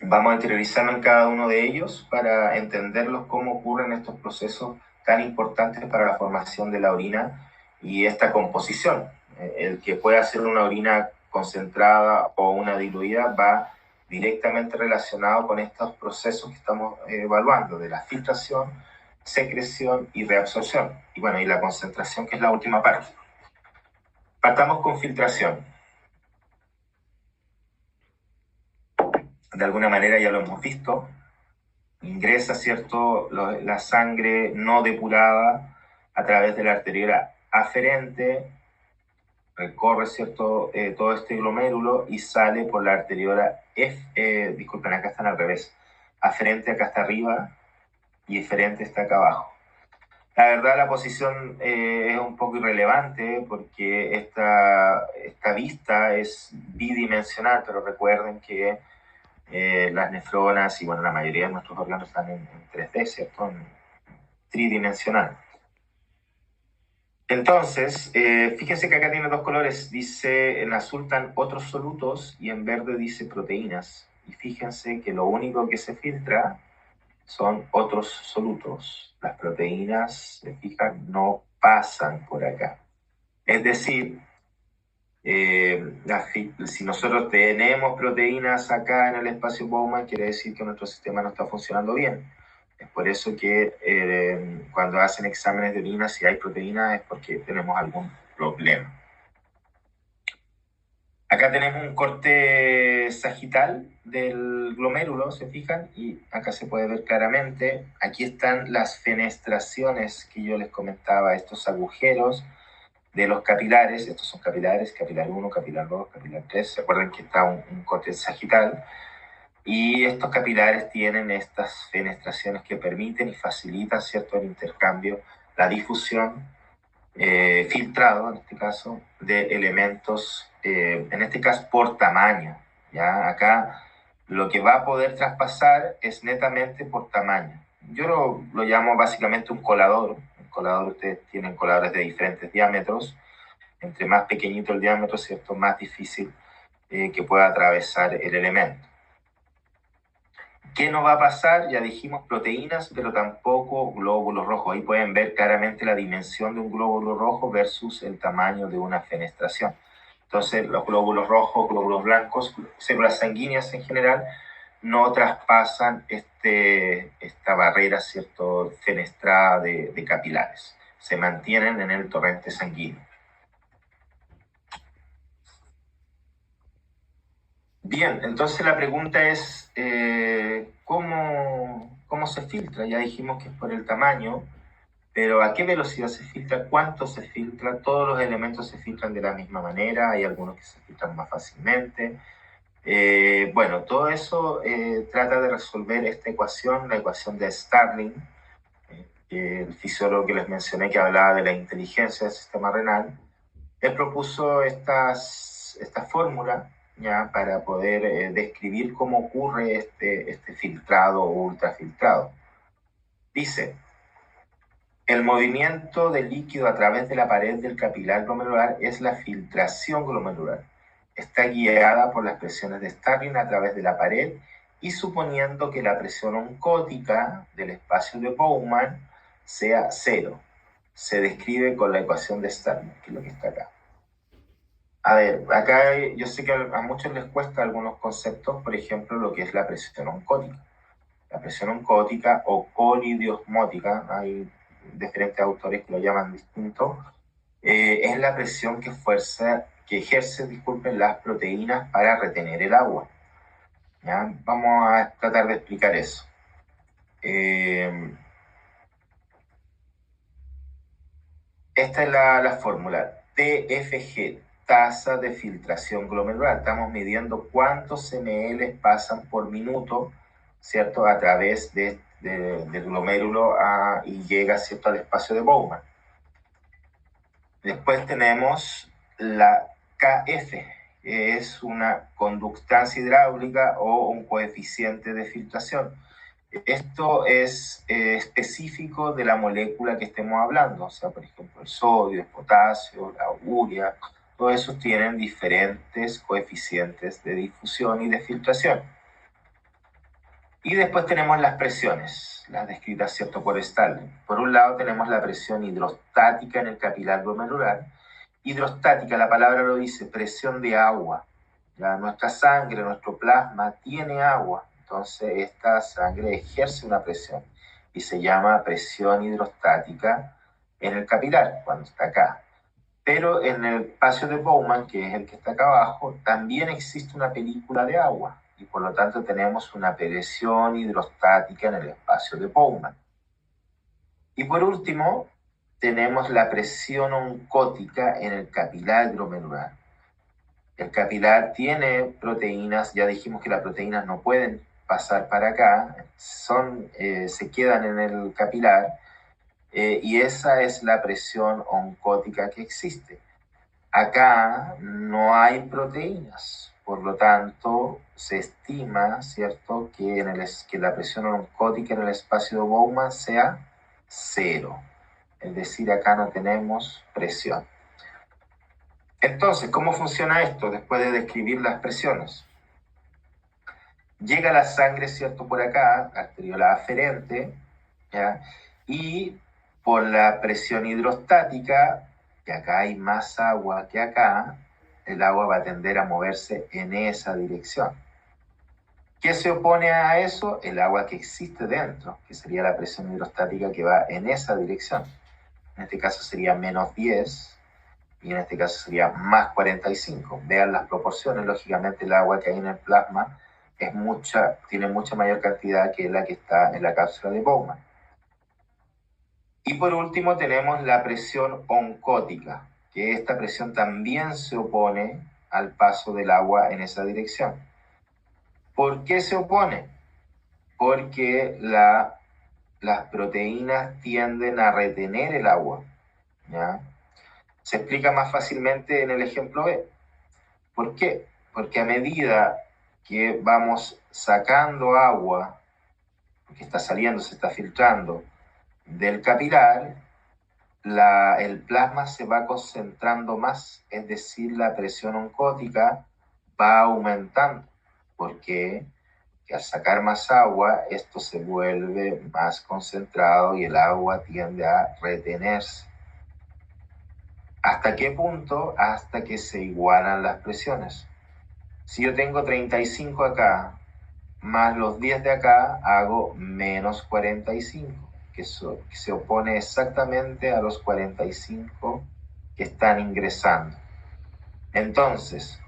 Vamos a interiorizarnos en cada uno de ellos para entenderlos cómo ocurren estos procesos tan importantes para la formación de la orina y esta composición. El que pueda ser una orina concentrada o una diluida va directamente relacionado con estos procesos que estamos evaluando, de la filtración, secreción y reabsorción. Y bueno, y la concentración, que es la última parte. Partamos con filtración. De alguna manera ya lo hemos visto, ingresa, ¿cierto?, la sangre no depurada a través de la arteriola aferente, recorre, ¿cierto?, todo este glomérulo y sale por la arteriola, disculpen, acá están al revés, aferente acá está arriba y eferente está acá abajo. La verdad la posición es un poco irrelevante porque esta vista es bidimensional, pero recuerden que las nefronas y bueno, la mayoría de nuestros órganos están en 3D, ¿cierto? En tridimensional. Entonces, fíjense que acá tiene dos colores. Dice, en azul están otros solutos y en verde dice proteínas. Y fíjense que lo único que se filtra son otros solutos. Las proteínas, se fijan, no pasan por acá. Es decir, si nosotros tenemos proteínas acá en el espacio Bowman, quiere decir que nuestro sistema no está funcionando bien. Es por eso que cuando hacen exámenes de orina, si hay proteínas es porque tenemos algún problema. Acá tenemos un corte sagital del glomérulo, se fijan, y acá se puede ver claramente. Aquí están las fenestraciones que yo les comentaba, estos agujeros de los capilares. Estos son capilares, capilar 1, capilar 2, capilar 3. Se acuerdan que está un corte sagital. Y estos capilares tienen estas fenestraciones que permiten y facilitan, ¿cierto?, el intercambio, la difusión, filtrado en este caso, de elementos, en este caso por tamaño. ¿Ya? Acá lo que va a poder traspasar es netamente por tamaño. Yo lo llamo básicamente un colador. El colador, ustedes tienen coladores de diferentes diámetros. Entre más pequeñito el diámetro, ¿cierto?, más difícil que pueda atravesar el elemento. ¿Qué no va a pasar? Ya dijimos proteínas, pero tampoco glóbulos rojos. Ahí pueden ver claramente la dimensión de un glóbulo rojo versus el tamaño de una fenestración. Entonces, los glóbulos rojos, glóbulos blancos, células sanguíneas en general, no traspasan esta barrera, ¿cierto?, fenestrada de capilares. Se mantienen en el torrente sanguíneo. Bien, entonces la pregunta es, ¿cómo se filtra? Ya dijimos que es por el tamaño, pero ¿a qué velocidad se filtra? ¿Cuánto se filtra? Todos los elementos se filtran de la misma manera, hay algunos que se filtran más fácilmente. Bueno, todo eso trata de resolver esta ecuación, la ecuación de Starling, el fisiólogo que les mencioné que hablaba de la inteligencia del sistema renal. Él propuso esta fórmula, ¿ya?, para poder describir cómo ocurre este filtrado o ultrafiltrado. Dice, el movimiento del líquido a través de la pared del capilar glomerular es la filtración glomerular. Está guiada por las presiones de Starling a través de la pared y suponiendo que la presión oncótica del espacio de Bowman sea 0. Se describe con la ecuación de Starling, que es lo que está acá. A ver, acá yo sé que a muchos les cuesta algunos conceptos, por ejemplo, lo que es la presión oncótica. La presión oncótica o colidiosmótica, hay diferentes autores que lo llaman distinto, es la presión que que ejerce, disculpen, las proteínas para retener el agua. ¿Ya? Vamos a tratar de explicar eso. Esta es la fórmula. TFG, tasa de filtración glomerular. Estamos midiendo cuántos ml pasan por minuto, ¿cierto?, a través del glomérulo y llega, ¿cierto?, al espacio de Bowman. Después tenemos la KF, que es una conductancia hidráulica o un coeficiente de filtración. Esto es específico de la molécula que estemos hablando, o sea, por ejemplo, el sodio, el potasio, la urea, todos esos tienen diferentes coeficientes de difusión y de filtración. Y después tenemos las presiones, las descritas, ¿cierto?, por Stalling. Por un lado tenemos la presión hidrostática en el capilar glomerular. Hidrostática, la palabra lo dice, presión de agua. Ya nuestra sangre, nuestro plasma tiene agua. Entonces, esta sangre ejerce una presión y se llama presión hidrostática en el capilar, cuando está acá. Pero en el espacio de Bowman, que es el que está acá abajo, también existe una película de agua y por lo tanto tenemos una presión hidrostática en el espacio de Bowman. Y por último, tenemos la presión oncótica en el capilar glomerular. El capilar tiene proteínas, ya dijimos que las proteínas no pueden pasar para acá, se quedan en el capilar, y esa es la presión oncótica que existe. Acá no hay proteínas, por lo tanto se estima, ¿cierto?, que la presión oncótica en el espacio de Bowman sea 0. Es decir, acá no tenemos presión. Entonces, ¿cómo funciona esto después de describir las presiones? Llega la sangre, ¿cierto?, por acá, arteriola aferente, ¿ya? Y por la presión hidrostática, que acá hay más agua que acá, el agua va a tender a moverse en esa dirección. ¿Qué se opone a eso? El agua que existe dentro, que sería la presión hidrostática que va en esa dirección. En este caso sería menos 10 y en este caso sería más 45. Vean las proporciones, lógicamente el agua que hay en el plasma tiene mucha mayor cantidad que la que está en la cápsula de Bowman. Y por último tenemos la presión oncótica, que esta presión también se opone al paso del agua en esa dirección. ¿Por qué se opone? Porque las proteínas tienden a retener el agua, ¿ya? Se explica más fácilmente en el ejemplo B. ¿Por qué? Porque a medida que vamos sacando agua, que está saliendo, se está filtrando del capilar, el plasma se va concentrando más, es decir, la presión oncótica va aumentando. ¿Por qué? Porque al sacar más agua, esto se vuelve más concentrado y el agua tiende a retenerse. ¿Hasta qué punto? Hasta que se igualan las presiones. Si yo tengo 35 acá, más los 10 de acá, hago menos 45, que se opone exactamente a los 45 que están ingresando. Entonces,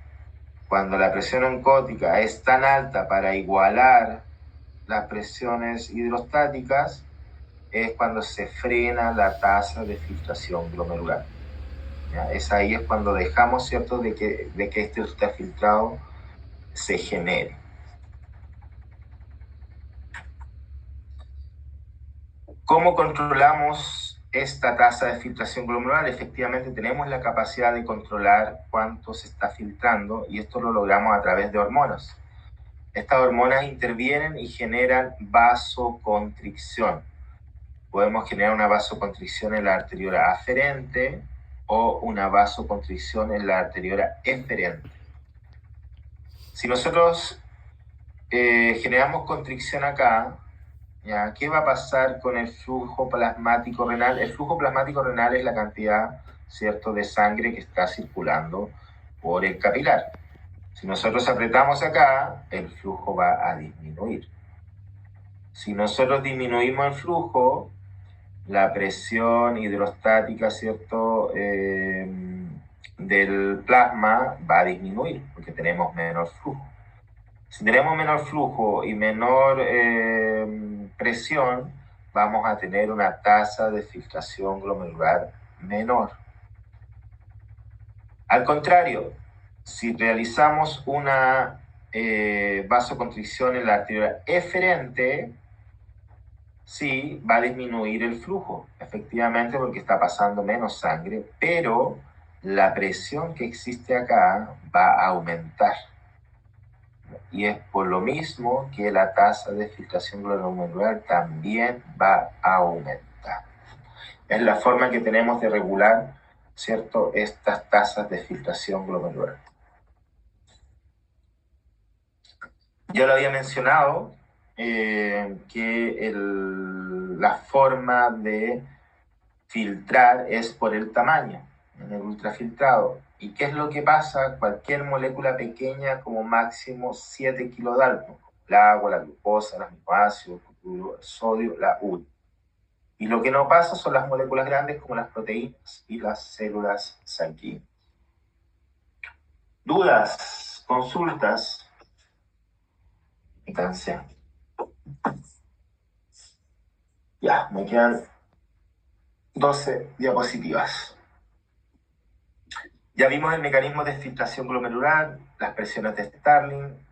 cuando la presión oncótica es tan alta para igualar las presiones hidrostáticas, es cuando se frena la tasa de filtración glomerular. ¿Ya? Ahí es cuando dejamos, ¿cierto?, de que este ultrafiltrado se genere. ¿Cómo controlamos esta tasa de filtración glomerular? Efectivamente tenemos la capacidad de controlar cuánto se está filtrando y esto lo logramos a través de hormonas. Estas hormonas intervienen y generan vasoconstricción. Podemos generar una vasoconstricción en la arteriola aferente o una vasoconstricción en la arteriola eferente. Si nosotros generamos constricción acá, ¿ya? ¿Qué va a pasar con el flujo plasmático renal? El flujo plasmático renal es la cantidad, ¿cierto?, de sangre que está circulando por el capilar. Si nosotros apretamos acá, el flujo va a disminuir. Si nosotros disminuimos el flujo, la presión hidrostática, ¿cierto?, del plasma va a disminuir porque tenemos menor flujo. Si tenemos menor flujo y menor presión, vamos a tener una tasa de filtración glomerular menor. Al contrario, si realizamos una vasoconstricción en la arteria eferente, sí, va a disminuir el flujo, efectivamente, porque está pasando menos sangre, pero la presión que existe acá va a aumentar. Y es por lo mismo que la tasa de filtración glomerular también va a aumentar. Es la forma que tenemos de regular, ¿cierto?, estas tasas de filtración glomerular. Ya lo había mencionado, que la forma de filtrar es por el tamaño, en el ultrafiltrado. ¿Y qué es lo que pasa? Cualquier molécula pequeña, como máximo 7 kilodalton, el agua, la glucosa, los aminoácidos, el sodio, la urea. Y lo que no pasa son las moléculas grandes como las proteínas y las células sanguíneas. ¿Dudas? ¿Consultas? Métanse. Ya, me quedan 12 diapositivas. Ya vimos el mecanismo de filtración glomerular, las presiones de Starling.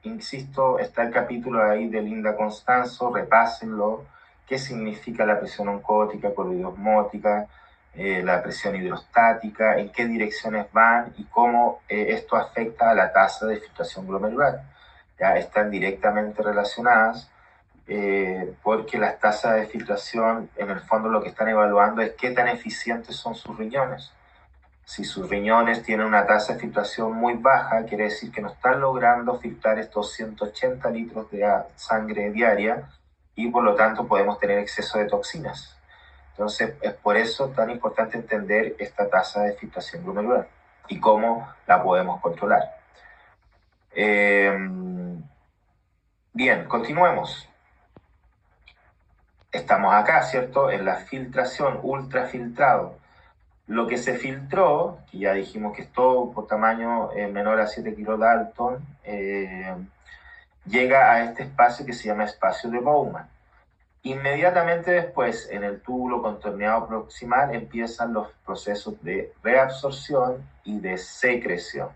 Insisto, está el capítulo ahí de Linda Constanzo, repásenlo. ¿Qué significa la presión oncótica, coroidosmótica, la presión hidrostática, en qué direcciones van y cómo esto afecta a la tasa de filtración glomerular? Ya están directamente relacionadas, porque las tasas de filtración, en el fondo lo que están evaluando es qué tan eficientes son sus riñones. Si sus riñones tienen una tasa de filtración muy baja, quiere decir que no están logrando filtrar estos 180 litros de sangre diaria y por lo tanto podemos tener exceso de toxinas. Entonces es por eso tan importante entender esta tasa de filtración glomerular y cómo la podemos controlar. Bien, continuemos. Estamos acá, ¿cierto? En la filtración, ultrafiltrado. Lo que se filtró, que ya dijimos que es todo por tamaño menor a 7 kilodalton, llega a este espacio que se llama espacio de Bowman. Inmediatamente después, en el túbulo contorneado proximal, empiezan los procesos de reabsorción y de secreción.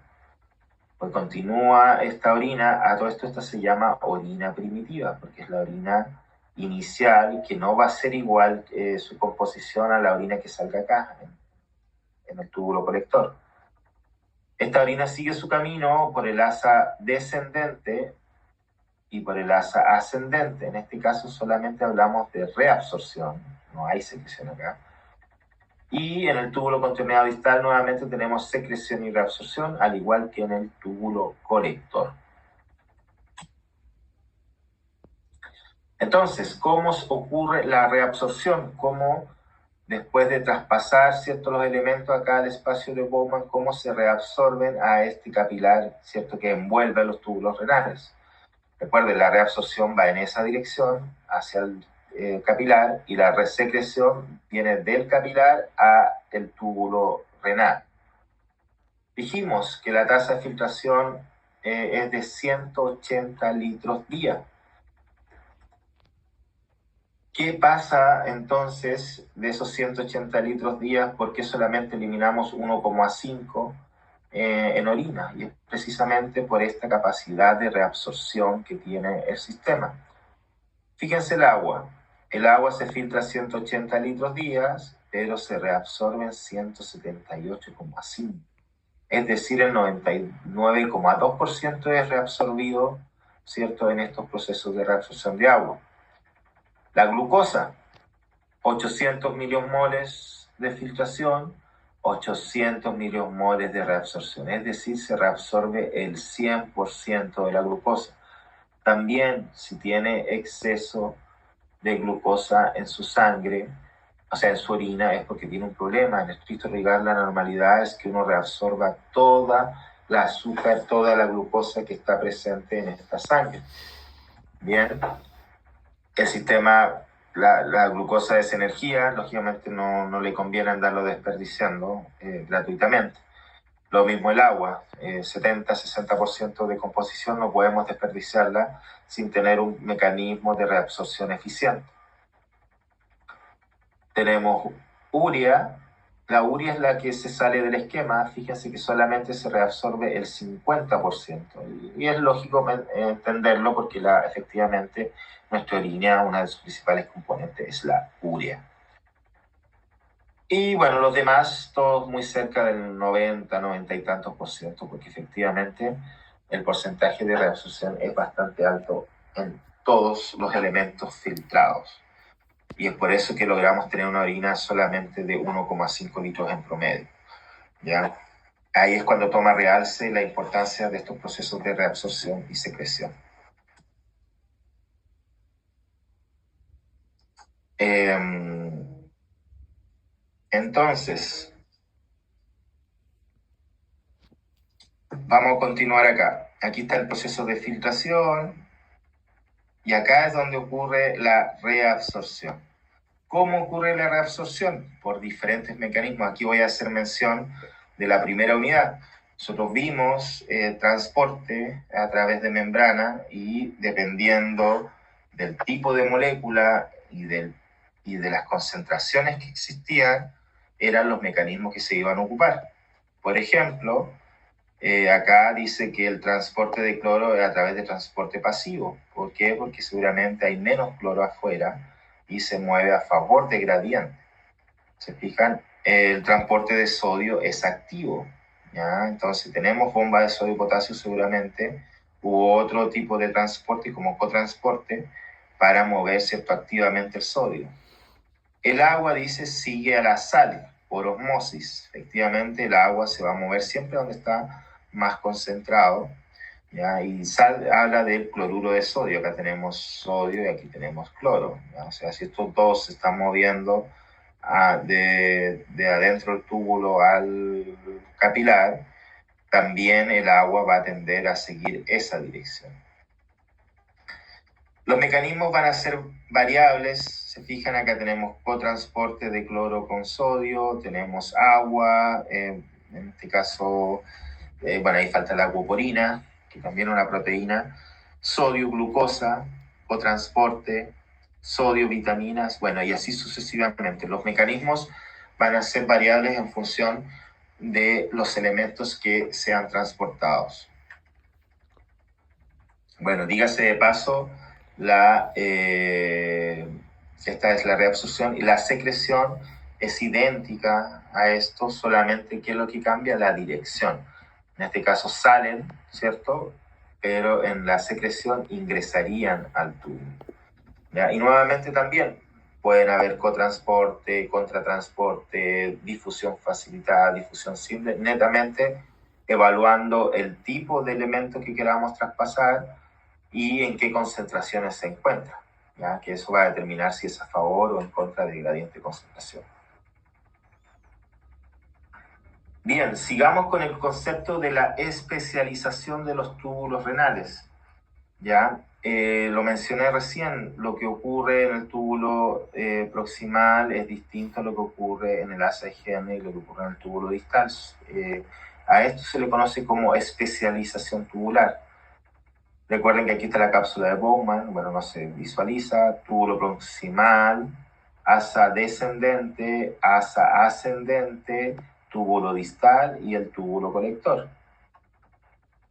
Pues continúa esta orina, a todo esto esta se llama orina primitiva, porque es la orina inicial, que no va a ser igual su composición a la orina que salga acá, en el túbulo colector. Esta orina sigue su camino por el asa descendente y por el asa ascendente. En este caso solamente hablamos de reabsorción, no hay secreción acá. Y en el túbulo contorneado distal nuevamente tenemos secreción y reabsorción, al igual que en el túbulo colector. Entonces, ¿cómo ocurre la reabsorción? ¿Cómo, después de traspasar ciertos los elementos acá al espacio de Bowman, cómo se reabsorben a este capilar, cierto, que envuelve a los túbulos renales? Recuerden, la reabsorción va en esa dirección, hacia el capilar, y la resecreción viene del capilar a el túbulo renal. Dijimos que la tasa de filtración es de 180 litros día. ¿Qué pasa entonces de esos 180 litros día? ¿Por qué solamente eliminamos 1,5 en orina? Y es precisamente por esta capacidad de reabsorción que tiene el sistema. Fíjense el agua. El agua se filtra 180 litros días, pero se reabsorbe en 178,5. Es decir, el 99,2% es reabsorbido, ¿cierto?, en estos procesos de reabsorción de agua. La glucosa, 800 miliomoles de filtración, 800 miliomoles de reabsorción. Es decir, se reabsorbe el 100% de la glucosa. También, si tiene exceso de glucosa en su sangre, o sea, en su orina, es porque tiene un problema. En estricto rigor, la normalidad es que uno reabsorba toda la azúcar, toda la glucosa que está presente en esta sangre. Bien, el sistema la glucosa es energía, lógicamente no le conviene andarlo desperdiciando gratuitamente. Lo mismo el agua, 70-60% de composición no podemos desperdiciarla sin tener un mecanismo de reabsorción eficiente. Tenemos urea. La urea es la que se sale del esquema. Fíjense que solamente se reabsorbe el 50%. Y es lógico entenderlo porque efectivamente nuestra orina, una de sus principales componentes es la urea. Y bueno, los demás, todos muy cerca del 90 y tantos por ciento, porque efectivamente el porcentaje de reabsorción es bastante alto en todos los elementos filtrados. Y es por eso que logramos tener una orina solamente de 1,5 litros en promedio. ¿Ya? Ahí es cuando toma realce la importancia de estos procesos de reabsorción y secreción. Entonces, vamos a continuar acá. Aquí está el proceso de filtración y acá es donde ocurre la reabsorción. ¿Cómo ocurre la reabsorción? Por diferentes mecanismos. Aquí voy a hacer mención de la primera unidad. Nosotros vimos transporte a través de membrana y dependiendo del tipo de molécula y de las concentraciones que existían, eran los mecanismos que se iban a ocupar. Por ejemplo, acá dice que el transporte de cloro es a través de transporte pasivo. ¿Por qué? Porque seguramente hay menos cloro afuera y se mueve a favor de gradiente. ¿Se fijan? El transporte de sodio es activo, ¿ya? Entonces tenemos bomba de sodio y potasio seguramente, u otro tipo de transporte como cotransporte para mover activamente el sodio. El agua, dice, sigue a la sal por osmosis. Efectivamente, el agua se va a mover siempre donde está más concentrado, ¿ya? Y sal habla del cloruro de sodio. Acá tenemos sodio y aquí tenemos cloro, ¿ya? O sea, si estos dos se están moviendo de adentro del túbulo al capilar, también el agua va a tender a seguir esa dirección. Los mecanismos van a ser variables. Se fijan, acá tenemos cotransporte de cloro con sodio, tenemos agua, en este caso, bueno, ahí falta la acuoporina, que también es una proteína, sodio, glucosa, cotransporte, sodio, vitaminas, bueno, y así sucesivamente. Los mecanismos van a ser variables en función de los elementos que sean transportados. Bueno, dígase de paso, esta es la reabsorción y la secreción es idéntica a esto, solamente que lo que cambia la dirección. En este caso salen, ¿cierto? Pero en la secreción ingresarían al tubo. ¿Ya? Y nuevamente también pueden haber cotransporte, contratransporte, difusión facilitada, difusión simple, netamente evaluando el tipo de elemento que queramos traspasar y en qué concentraciones se encuentra, ¿ya? Que eso va a determinar si es a favor o en contra del gradiente de concentración. Bien, sigamos con el concepto de la especialización de los túbulos renales. ¿Ya? Lo mencioné recién, lo que ocurre en el túbulo proximal es distinto a lo que ocurre en el asa higiene y lo que ocurre en el túbulo distal. A esto se le conoce como especialización tubular. Recuerden que aquí está la cápsula de Bowman, bueno, no se visualiza, túbulo proximal, asa descendente, asa ascendente, túbulo distal y el túbulo colector.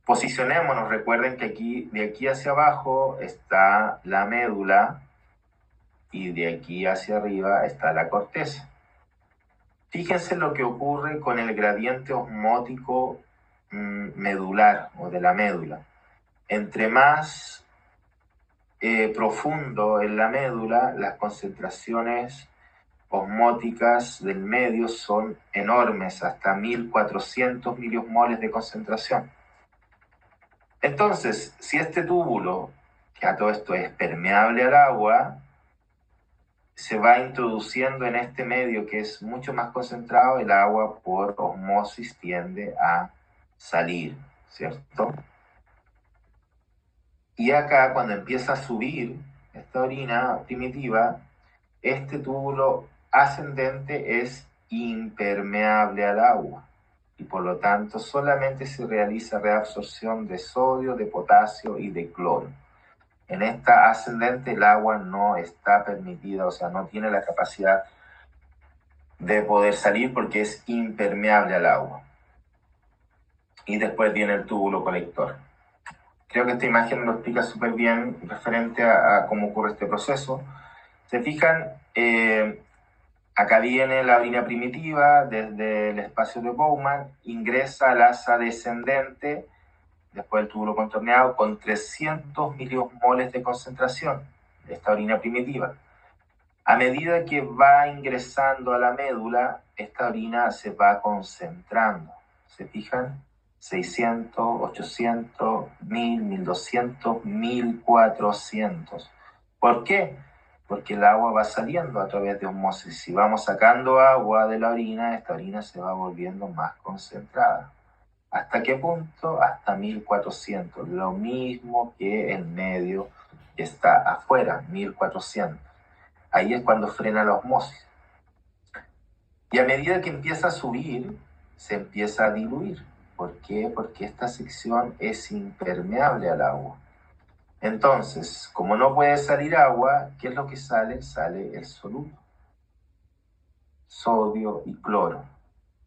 Posicionémonos, recuerden que de aquí hacia abajo está la médula y de aquí hacia arriba está la corteza. Fíjense lo que ocurre con el gradiente osmótico medular o de la médula. Entre más profundo en la médula, las concentraciones osmóticas del medio son enormes, hasta 1400 miliosmoles de concentración. Entonces, si este túbulo, que a todo esto es permeable al agua, se va introduciendo en este medio que es mucho más concentrado, el agua por osmosis tiende a salir, ¿cierto? Y acá, cuando empieza a subir esta orina primitiva, este túbulo ascendente es impermeable al agua y por lo tanto solamente se realiza reabsorción de sodio, de potasio y de cloro. En esta ascendente el agua no está permitida, o sea, no tiene la capacidad de poder salir porque es impermeable al agua. Y después viene el túbulo colector. Creo que esta imagen lo explica súper bien referente a cómo ocurre este proceso. Se fijan, acá viene la orina primitiva desde el espacio de Bowman, ingresa al asa descendente, después del túbulo contorneado, con 300 milimoles de concentración de esta orina primitiva. A medida que va ingresando a la médula, esta orina se va concentrando. ¿Se fijan? 600, 800, 1000, 1200, 1400. ¿Por qué? Porque el agua va saliendo a través de osmosis. Si vamos sacando agua de la orina, esta orina se va volviendo más concentrada. ¿Hasta qué punto? Hasta 1400. Lo mismo que el medio que está afuera, 1400. Ahí es cuando frena la osmosis. Y a medida que empieza a subir, se empieza a diluir. ¿Por qué? Porque esta sección es impermeable al agua. Entonces, como no puede salir agua, ¿qué es lo que sale? Sale el soluto, sodio y cloro.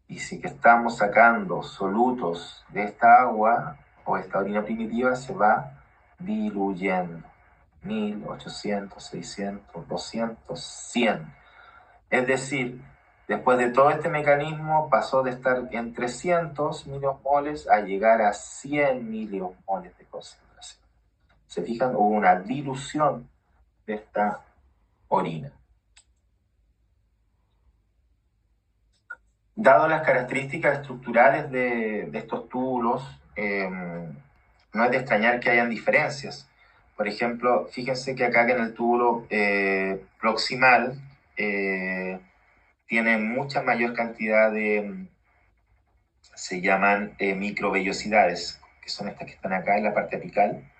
Y si que estamos sacando solutos de esta agua o esta orina primitiva, se va diluyendo. 1800, 600, 200, 100. Es decir, después de todo este mecanismo pasó de estar en 300 milimoles a llegar a 100 milimoles de concentración. ¿Se fijan? Hubo una dilución de esta orina. Dado las características estructurales de estos túbulos, no es de extrañar que hayan diferencias. Por ejemplo, fíjense que acá en el túbulo proximal tiene mucha mayor cantidad de, se llaman microvellosidades, que son estas que están acá en la parte apical.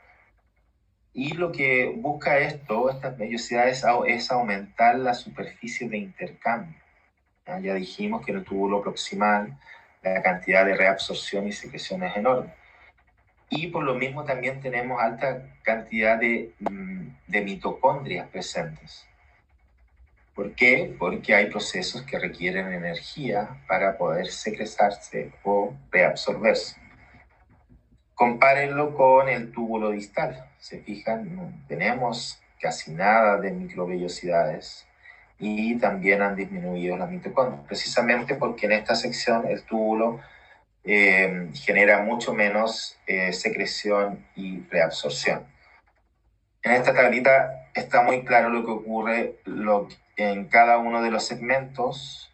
Y lo que busca estas vellosidades, es aumentar la superficie de intercambio. Ya dijimos que en el túbulo proximal la cantidad de reabsorción y secreción es enorme. Y por lo mismo también tenemos alta cantidad de mitocondrias presentes. ¿Por qué? Porque hay procesos que requieren energía para poder secretarse o reabsorberse. Compárenlo con el túbulo distal. Se fijan, no tenemos casi nada de microvellosidades y también han disminuido las mitocondrias, precisamente porque en esta sección el túbulo genera mucho menos secreción y reabsorción. En esta tablita está muy claro lo que ocurre en cada uno de los segmentos,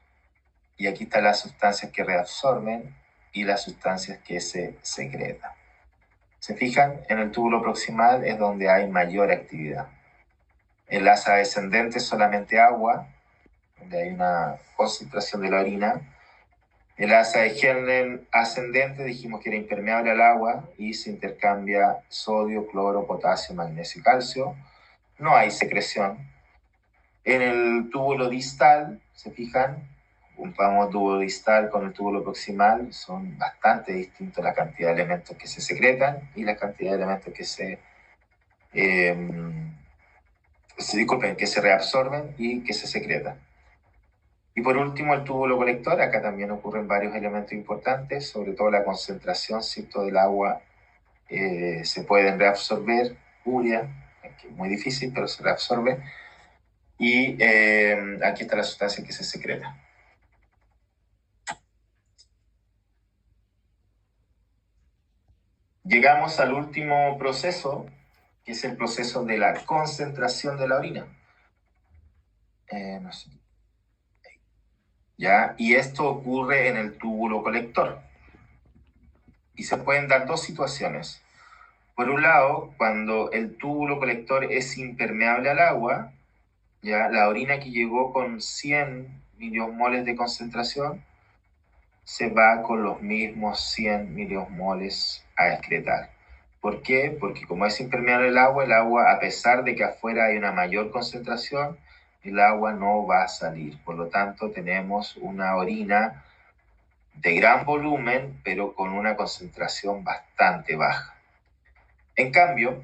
y aquí están las sustancias que reabsorben y las sustancias que se secretan. ¿Se fijan? En el túbulo proximal es donde hay mayor actividad. En el asa descendente solamente agua, donde hay una concentración de la orina. El asa de Henle ascendente dijimos que era impermeable al agua y se intercambia sodio, cloro, potasio, magnesio y calcio. No hay secreción. En el túbulo distal, ¿se fijan? Comparamos el túbulo distal con el túbulo proximal, son bastante distintos la cantidad de elementos que se secretan y la cantidad de elementos que se reabsorben y que se secretan. Y por último, el túbulo colector. Acá también ocurren varios elementos importantes, sobre todo la concentración, ¿cierto?, del agua. Se pueden reabsorber, urea, que es muy difícil, pero se reabsorbe. Y aquí está la sustancia que se secreta. Llegamos al último proceso, que es el proceso de la concentración de la orina. No sé. ¿Ya? Y esto ocurre en el túbulo colector. Y se pueden dar dos situaciones. Por un lado, cuando el túbulo colector es impermeable al agua, ya la orina que llegó con 100 milimoles de concentración se va con los mismos 100 milimoles a excretar. ¿Por qué? Porque como es impermeable el agua, a pesar de que afuera hay una mayor concentración, el agua no va a salir. Por lo tanto, tenemos una orina de gran volumen, pero con una concentración bastante baja. En cambio,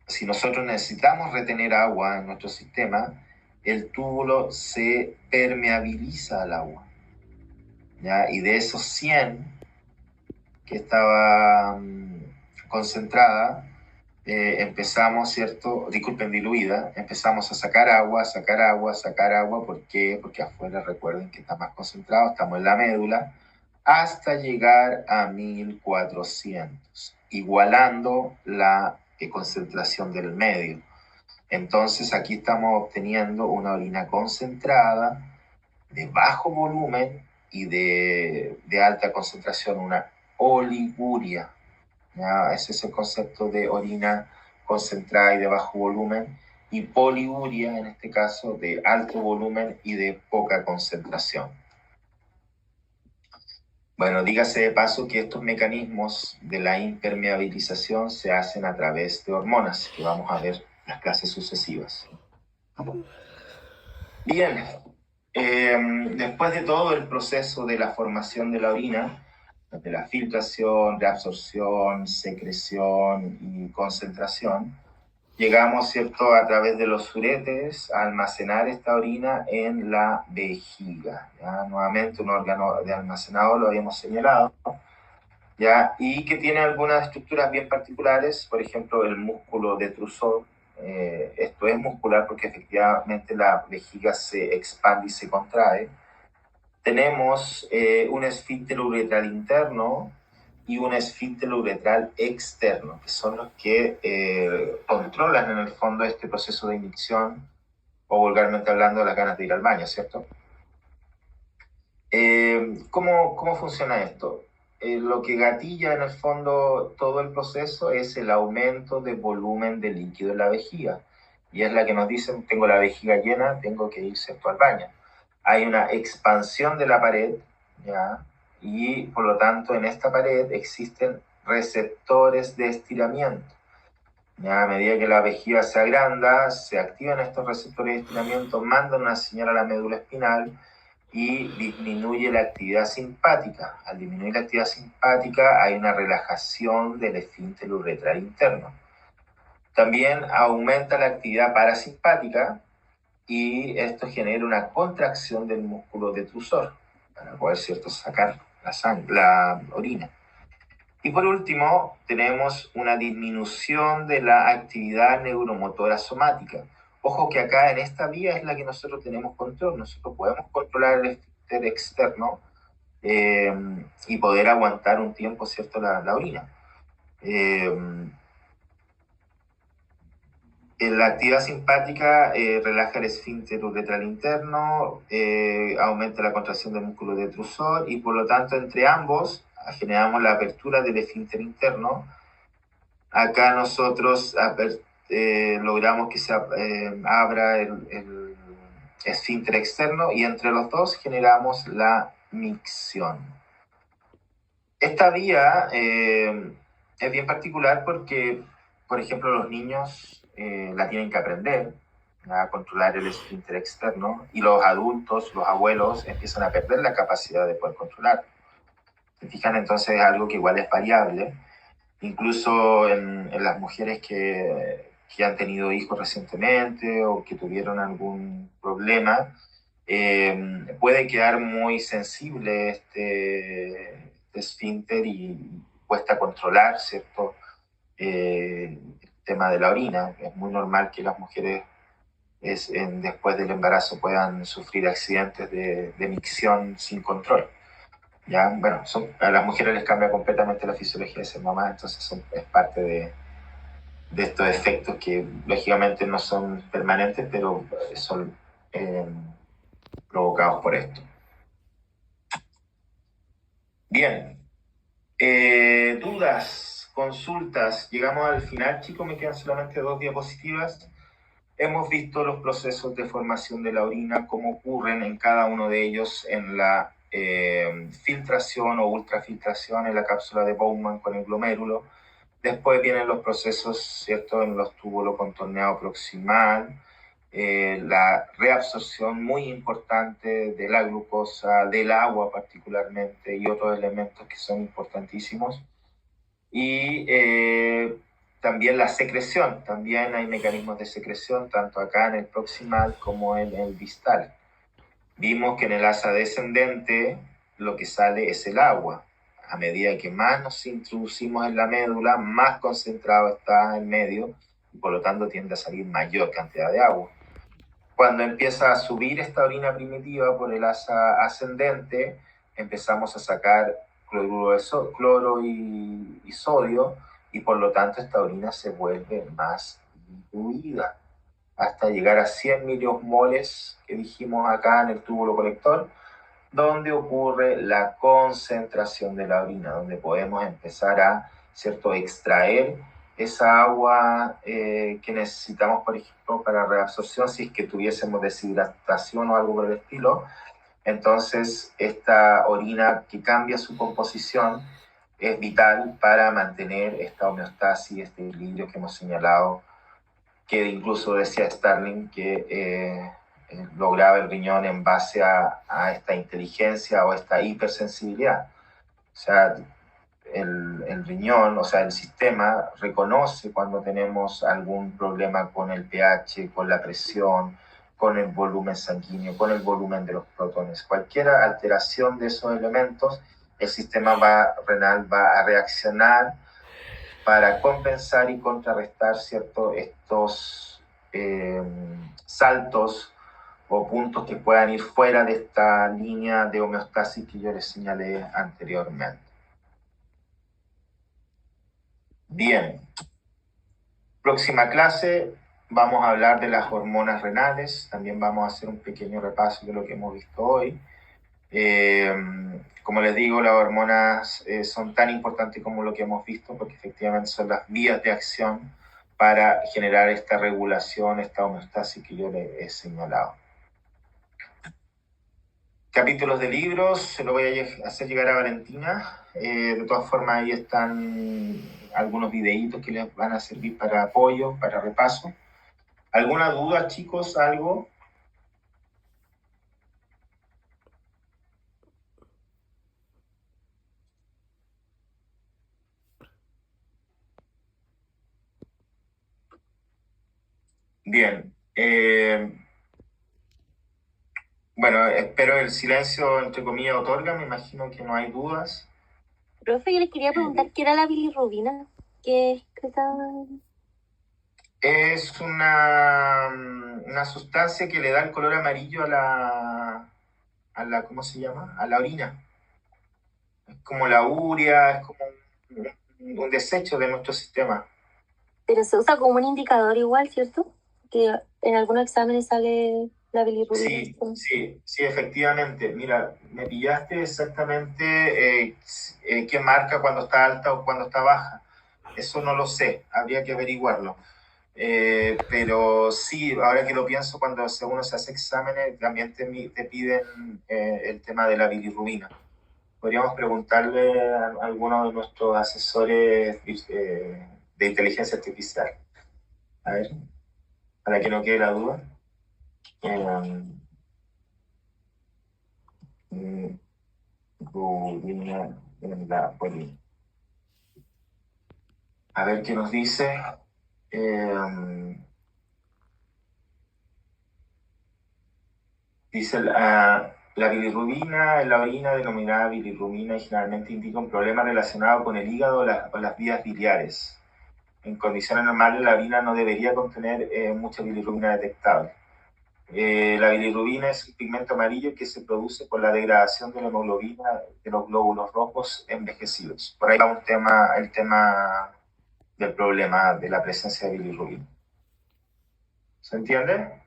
si nosotros necesitamos retener agua en nuestro sistema, el túbulo se permeabiliza al agua, ¿ya? Y de esos 100 que estaba concentrada, empezamos, ¿cierto? Disculpen, diluida, empezamos a sacar agua, sacar agua, sacar agua. ¿Por qué? Porque afuera, recuerden que está más concentrado, estamos en la médula, hasta llegar a 1400, igualando la concentración del medio. Entonces aquí estamos obteniendo una orina concentrada, de bajo volumen y de alta concentración, una oliguria. ¿Ya? Ese es el concepto de orina concentrada y de bajo volumen, y poliuria, en este caso, de alto volumen y de poca concentración. Bueno, dígase de paso que estos mecanismos de la impermeabilización se hacen a través de hormonas, que vamos a ver en las clases sucesivas. Bien, después de todo el proceso de la formación de la orina, de la filtración, reabsorción, secreción y concentración, llegamos, ¿cierto?, a través de los uretes a almacenar esta orina en la vejiga. ¿Ya? Nuevamente un órgano de almacenado, lo habíamos señalado, ¿ya? Y que tiene algunas estructuras bien particulares, por ejemplo el músculo detrusor. Esto es muscular porque efectivamente la vejiga se expande y se contrae. Tenemos un esfínter uretral interno y un esfínter uretral externo, que son los que controlan en el fondo este proceso de inyección, o vulgarmente hablando, las ganas de ir al baño, ¿cierto? ¿Cómo funciona esto? Lo que gatilla en el fondo todo el proceso es el aumento de volumen de líquido en la vejiga, y es la que nos dicen: tengo la vejiga llena, tengo que ir, ¿cierto?, al baño. Hay una expansión de la pared, ¿ya? Y por lo tanto en esta pared existen receptores de estiramiento. ¿Ya? A medida que la vejiga se agranda, se activan estos receptores de estiramiento, mandan una señal a la médula espinal y disminuye la actividad simpática. Al disminuir la actividad simpática hay una relajación del esfínter uretral interno. También aumenta la actividad parasimpática, y esto genera una contracción del músculo detrusor para poder, ¿cierto?, sacar la orina. Y por último, tenemos una disminución de la actividad neuromotora somática. Ojo que acá en esta vía es la que nosotros tenemos control. Nosotros podemos controlar el esfínter externo y poder aguantar un tiempo, ¿cierto?, la orina. La actividad simpática relaja el esfínter uretral interno, aumenta la contracción del músculo detrusor, y por lo tanto entre ambos generamos la apertura del esfínter interno. Acá nosotros logramos que se abra el esfínter externo, y entre los dos generamos la micción. Esta vía es bien particular porque, por ejemplo, los niños la tienen que aprender a controlar el esfínter externo, y los adultos, los abuelos, empiezan a perder la capacidad de poder controlar. ¿Se fijan? Entonces es algo que igual es variable. Incluso en las mujeres que han tenido hijos recientemente o que tuvieron algún problema, puede quedar muy sensible este esfínter y cuesta controlar, ¿cierto?, el tema de la orina. Es muy normal que las mujeres después del embarazo puedan sufrir accidentes de micción sin control. ¿Ya? Bueno, a las mujeres les cambia completamente la fisiología de ser mamá, entonces es parte de estos efectos que lógicamente no son permanentes, pero son provocados por esto. Bien, dudas, consultas. Llegamos al final, chicos, me quedan solamente 2 diapositivas. Hemos visto los procesos de formación de la orina, cómo ocurren en cada uno de ellos en la filtración o ultrafiltración en la cápsula de Bowman con el glomérulo. Después vienen los procesos, ¿cierto?, en los túbulos contorneado proximal, la reabsorción muy importante de la glucosa, del agua particularmente y otros elementos que son importantísimos. Y también la secreción, también hay mecanismos de secreción tanto acá en el proximal como en el distal. Vimos que en el asa descendente lo que sale es el agua. A medida que más nos introducimos en la médula, más concentrado está en medio y por lo tanto tiende a salir mayor cantidad de agua. Cuando empieza a subir esta orina primitiva por el asa ascendente, empezamos a sacar cloro y sodio y por lo tanto esta orina se vuelve más diluida hasta llegar a 100 miliosmoles que dijimos acá en el túbulo colector, donde ocurre la concentración de la orina, donde podemos empezar a, ¿cierto?, extraer esa agua que necesitamos, por ejemplo, para reabsorción, si es que tuviésemos deshidratación o algo por el estilo. Entonces, esta orina que cambia su composición es vital para mantener esta homeostasis, este equilibrio que hemos señalado, que incluso decía Starling que lograba el riñón en base a esta inteligencia o esta hipersensibilidad. O sea, el riñón, o sea, el sistema reconoce cuando tenemos algún problema con el pH, con la presión, con el volumen sanguíneo, con el volumen de los protones. Cualquier alteración de esos elementos, el sistema renal va a reaccionar para compensar y contrarrestar, ¿cierto?, estos saltos o puntos que puedan ir fuera de esta línea de homeostasis que yo les señalé anteriormente. Bien, próxima clase vamos a hablar de las hormonas renales, también vamos a hacer un pequeño repaso de lo que hemos visto hoy. Como les digo, las hormonas son tan importantes como lo que hemos visto porque efectivamente son las vías de acción para generar esta regulación, esta homeostasis que yo les he señalado. Capítulos de libros, se lo voy a hacer llegar a Valentina. De todas formas, ahí están algunos videitos que les van a servir para apoyo, para repaso. ¿Alguna duda, chicos? ¿Algo? Bien. Bueno, espero el silencio, entre comillas, otorga. Me imagino que no hay dudas. Profe, yo les quería preguntar qué era la bilirrubina. ¿Qué estaba...? Es una sustancia que le da el color amarillo a la, ¿cómo se llama? A la orina. Es como la urea, es como un desecho de nuestro sistema. Pero se usa como un indicador igual, ¿cierto? Que en algunos exámenes sale la bilirrubina. Sí, efectivamente. Mira, me pillaste exactamente qué marca cuando está alta o cuando está baja. Eso no lo sé, habría que averiguarlo. Pero sí, ahora que lo pienso, cuando uno se hace exámenes, también te piden el tema de la bilirrubina. Podríamos preguntarle a alguno de nuestros asesores de inteligencia artificial. A ver, para que no quede la duda. Bilirrubina en la orina. A ver qué nos dice. Dice la bilirrubina en la orina, denominada bilirrubina, generalmente indica un problema relacionado con el hígado o las vías biliares. En condiciones normales, la orina no debería contener mucha bilirrubina detectable. La bilirrubina es un pigmento amarillo que se produce por la degradación de la hemoglobina de los glóbulos rojos envejecidos. Por ahí va el tema del problema de la presencia de bilirrubina. ¿Se entiende?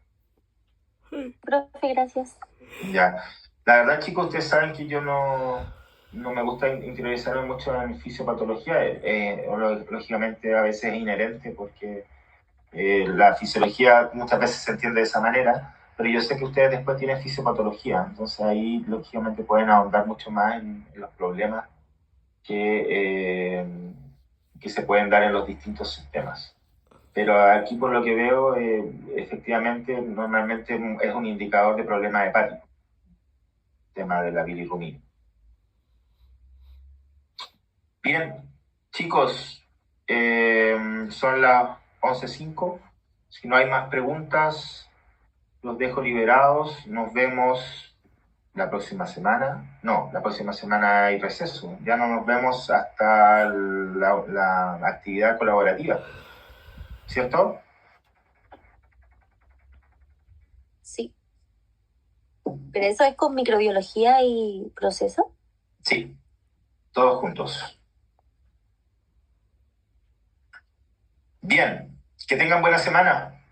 Profe, gracias. Ya. La verdad, chicos, ustedes saben que yo no me gusta interiorizarme mucho en fisiopatología. Lógicamente, a veces es inherente porque la fisiología muchas veces se entiende de esa manera, pero yo sé que ustedes después tienen fisiopatología, entonces ahí lógicamente pueden ahondar mucho más en los problemas que se pueden dar en los distintos sistemas. Pero aquí por lo que veo, efectivamente, normalmente es un indicador de problema hepático, tema de la bilirrubina. Bien, chicos, son las 11:05. Si no hay más preguntas, los dejo liberados. Nos vemos la próxima semana. No, la próxima semana hay receso. Ya no nos vemos hasta la actividad colaborativa. ¿Cierto? Sí. Pero eso es con microbiología y proceso. Sí, todos juntos. Bien, que tengan buena semana.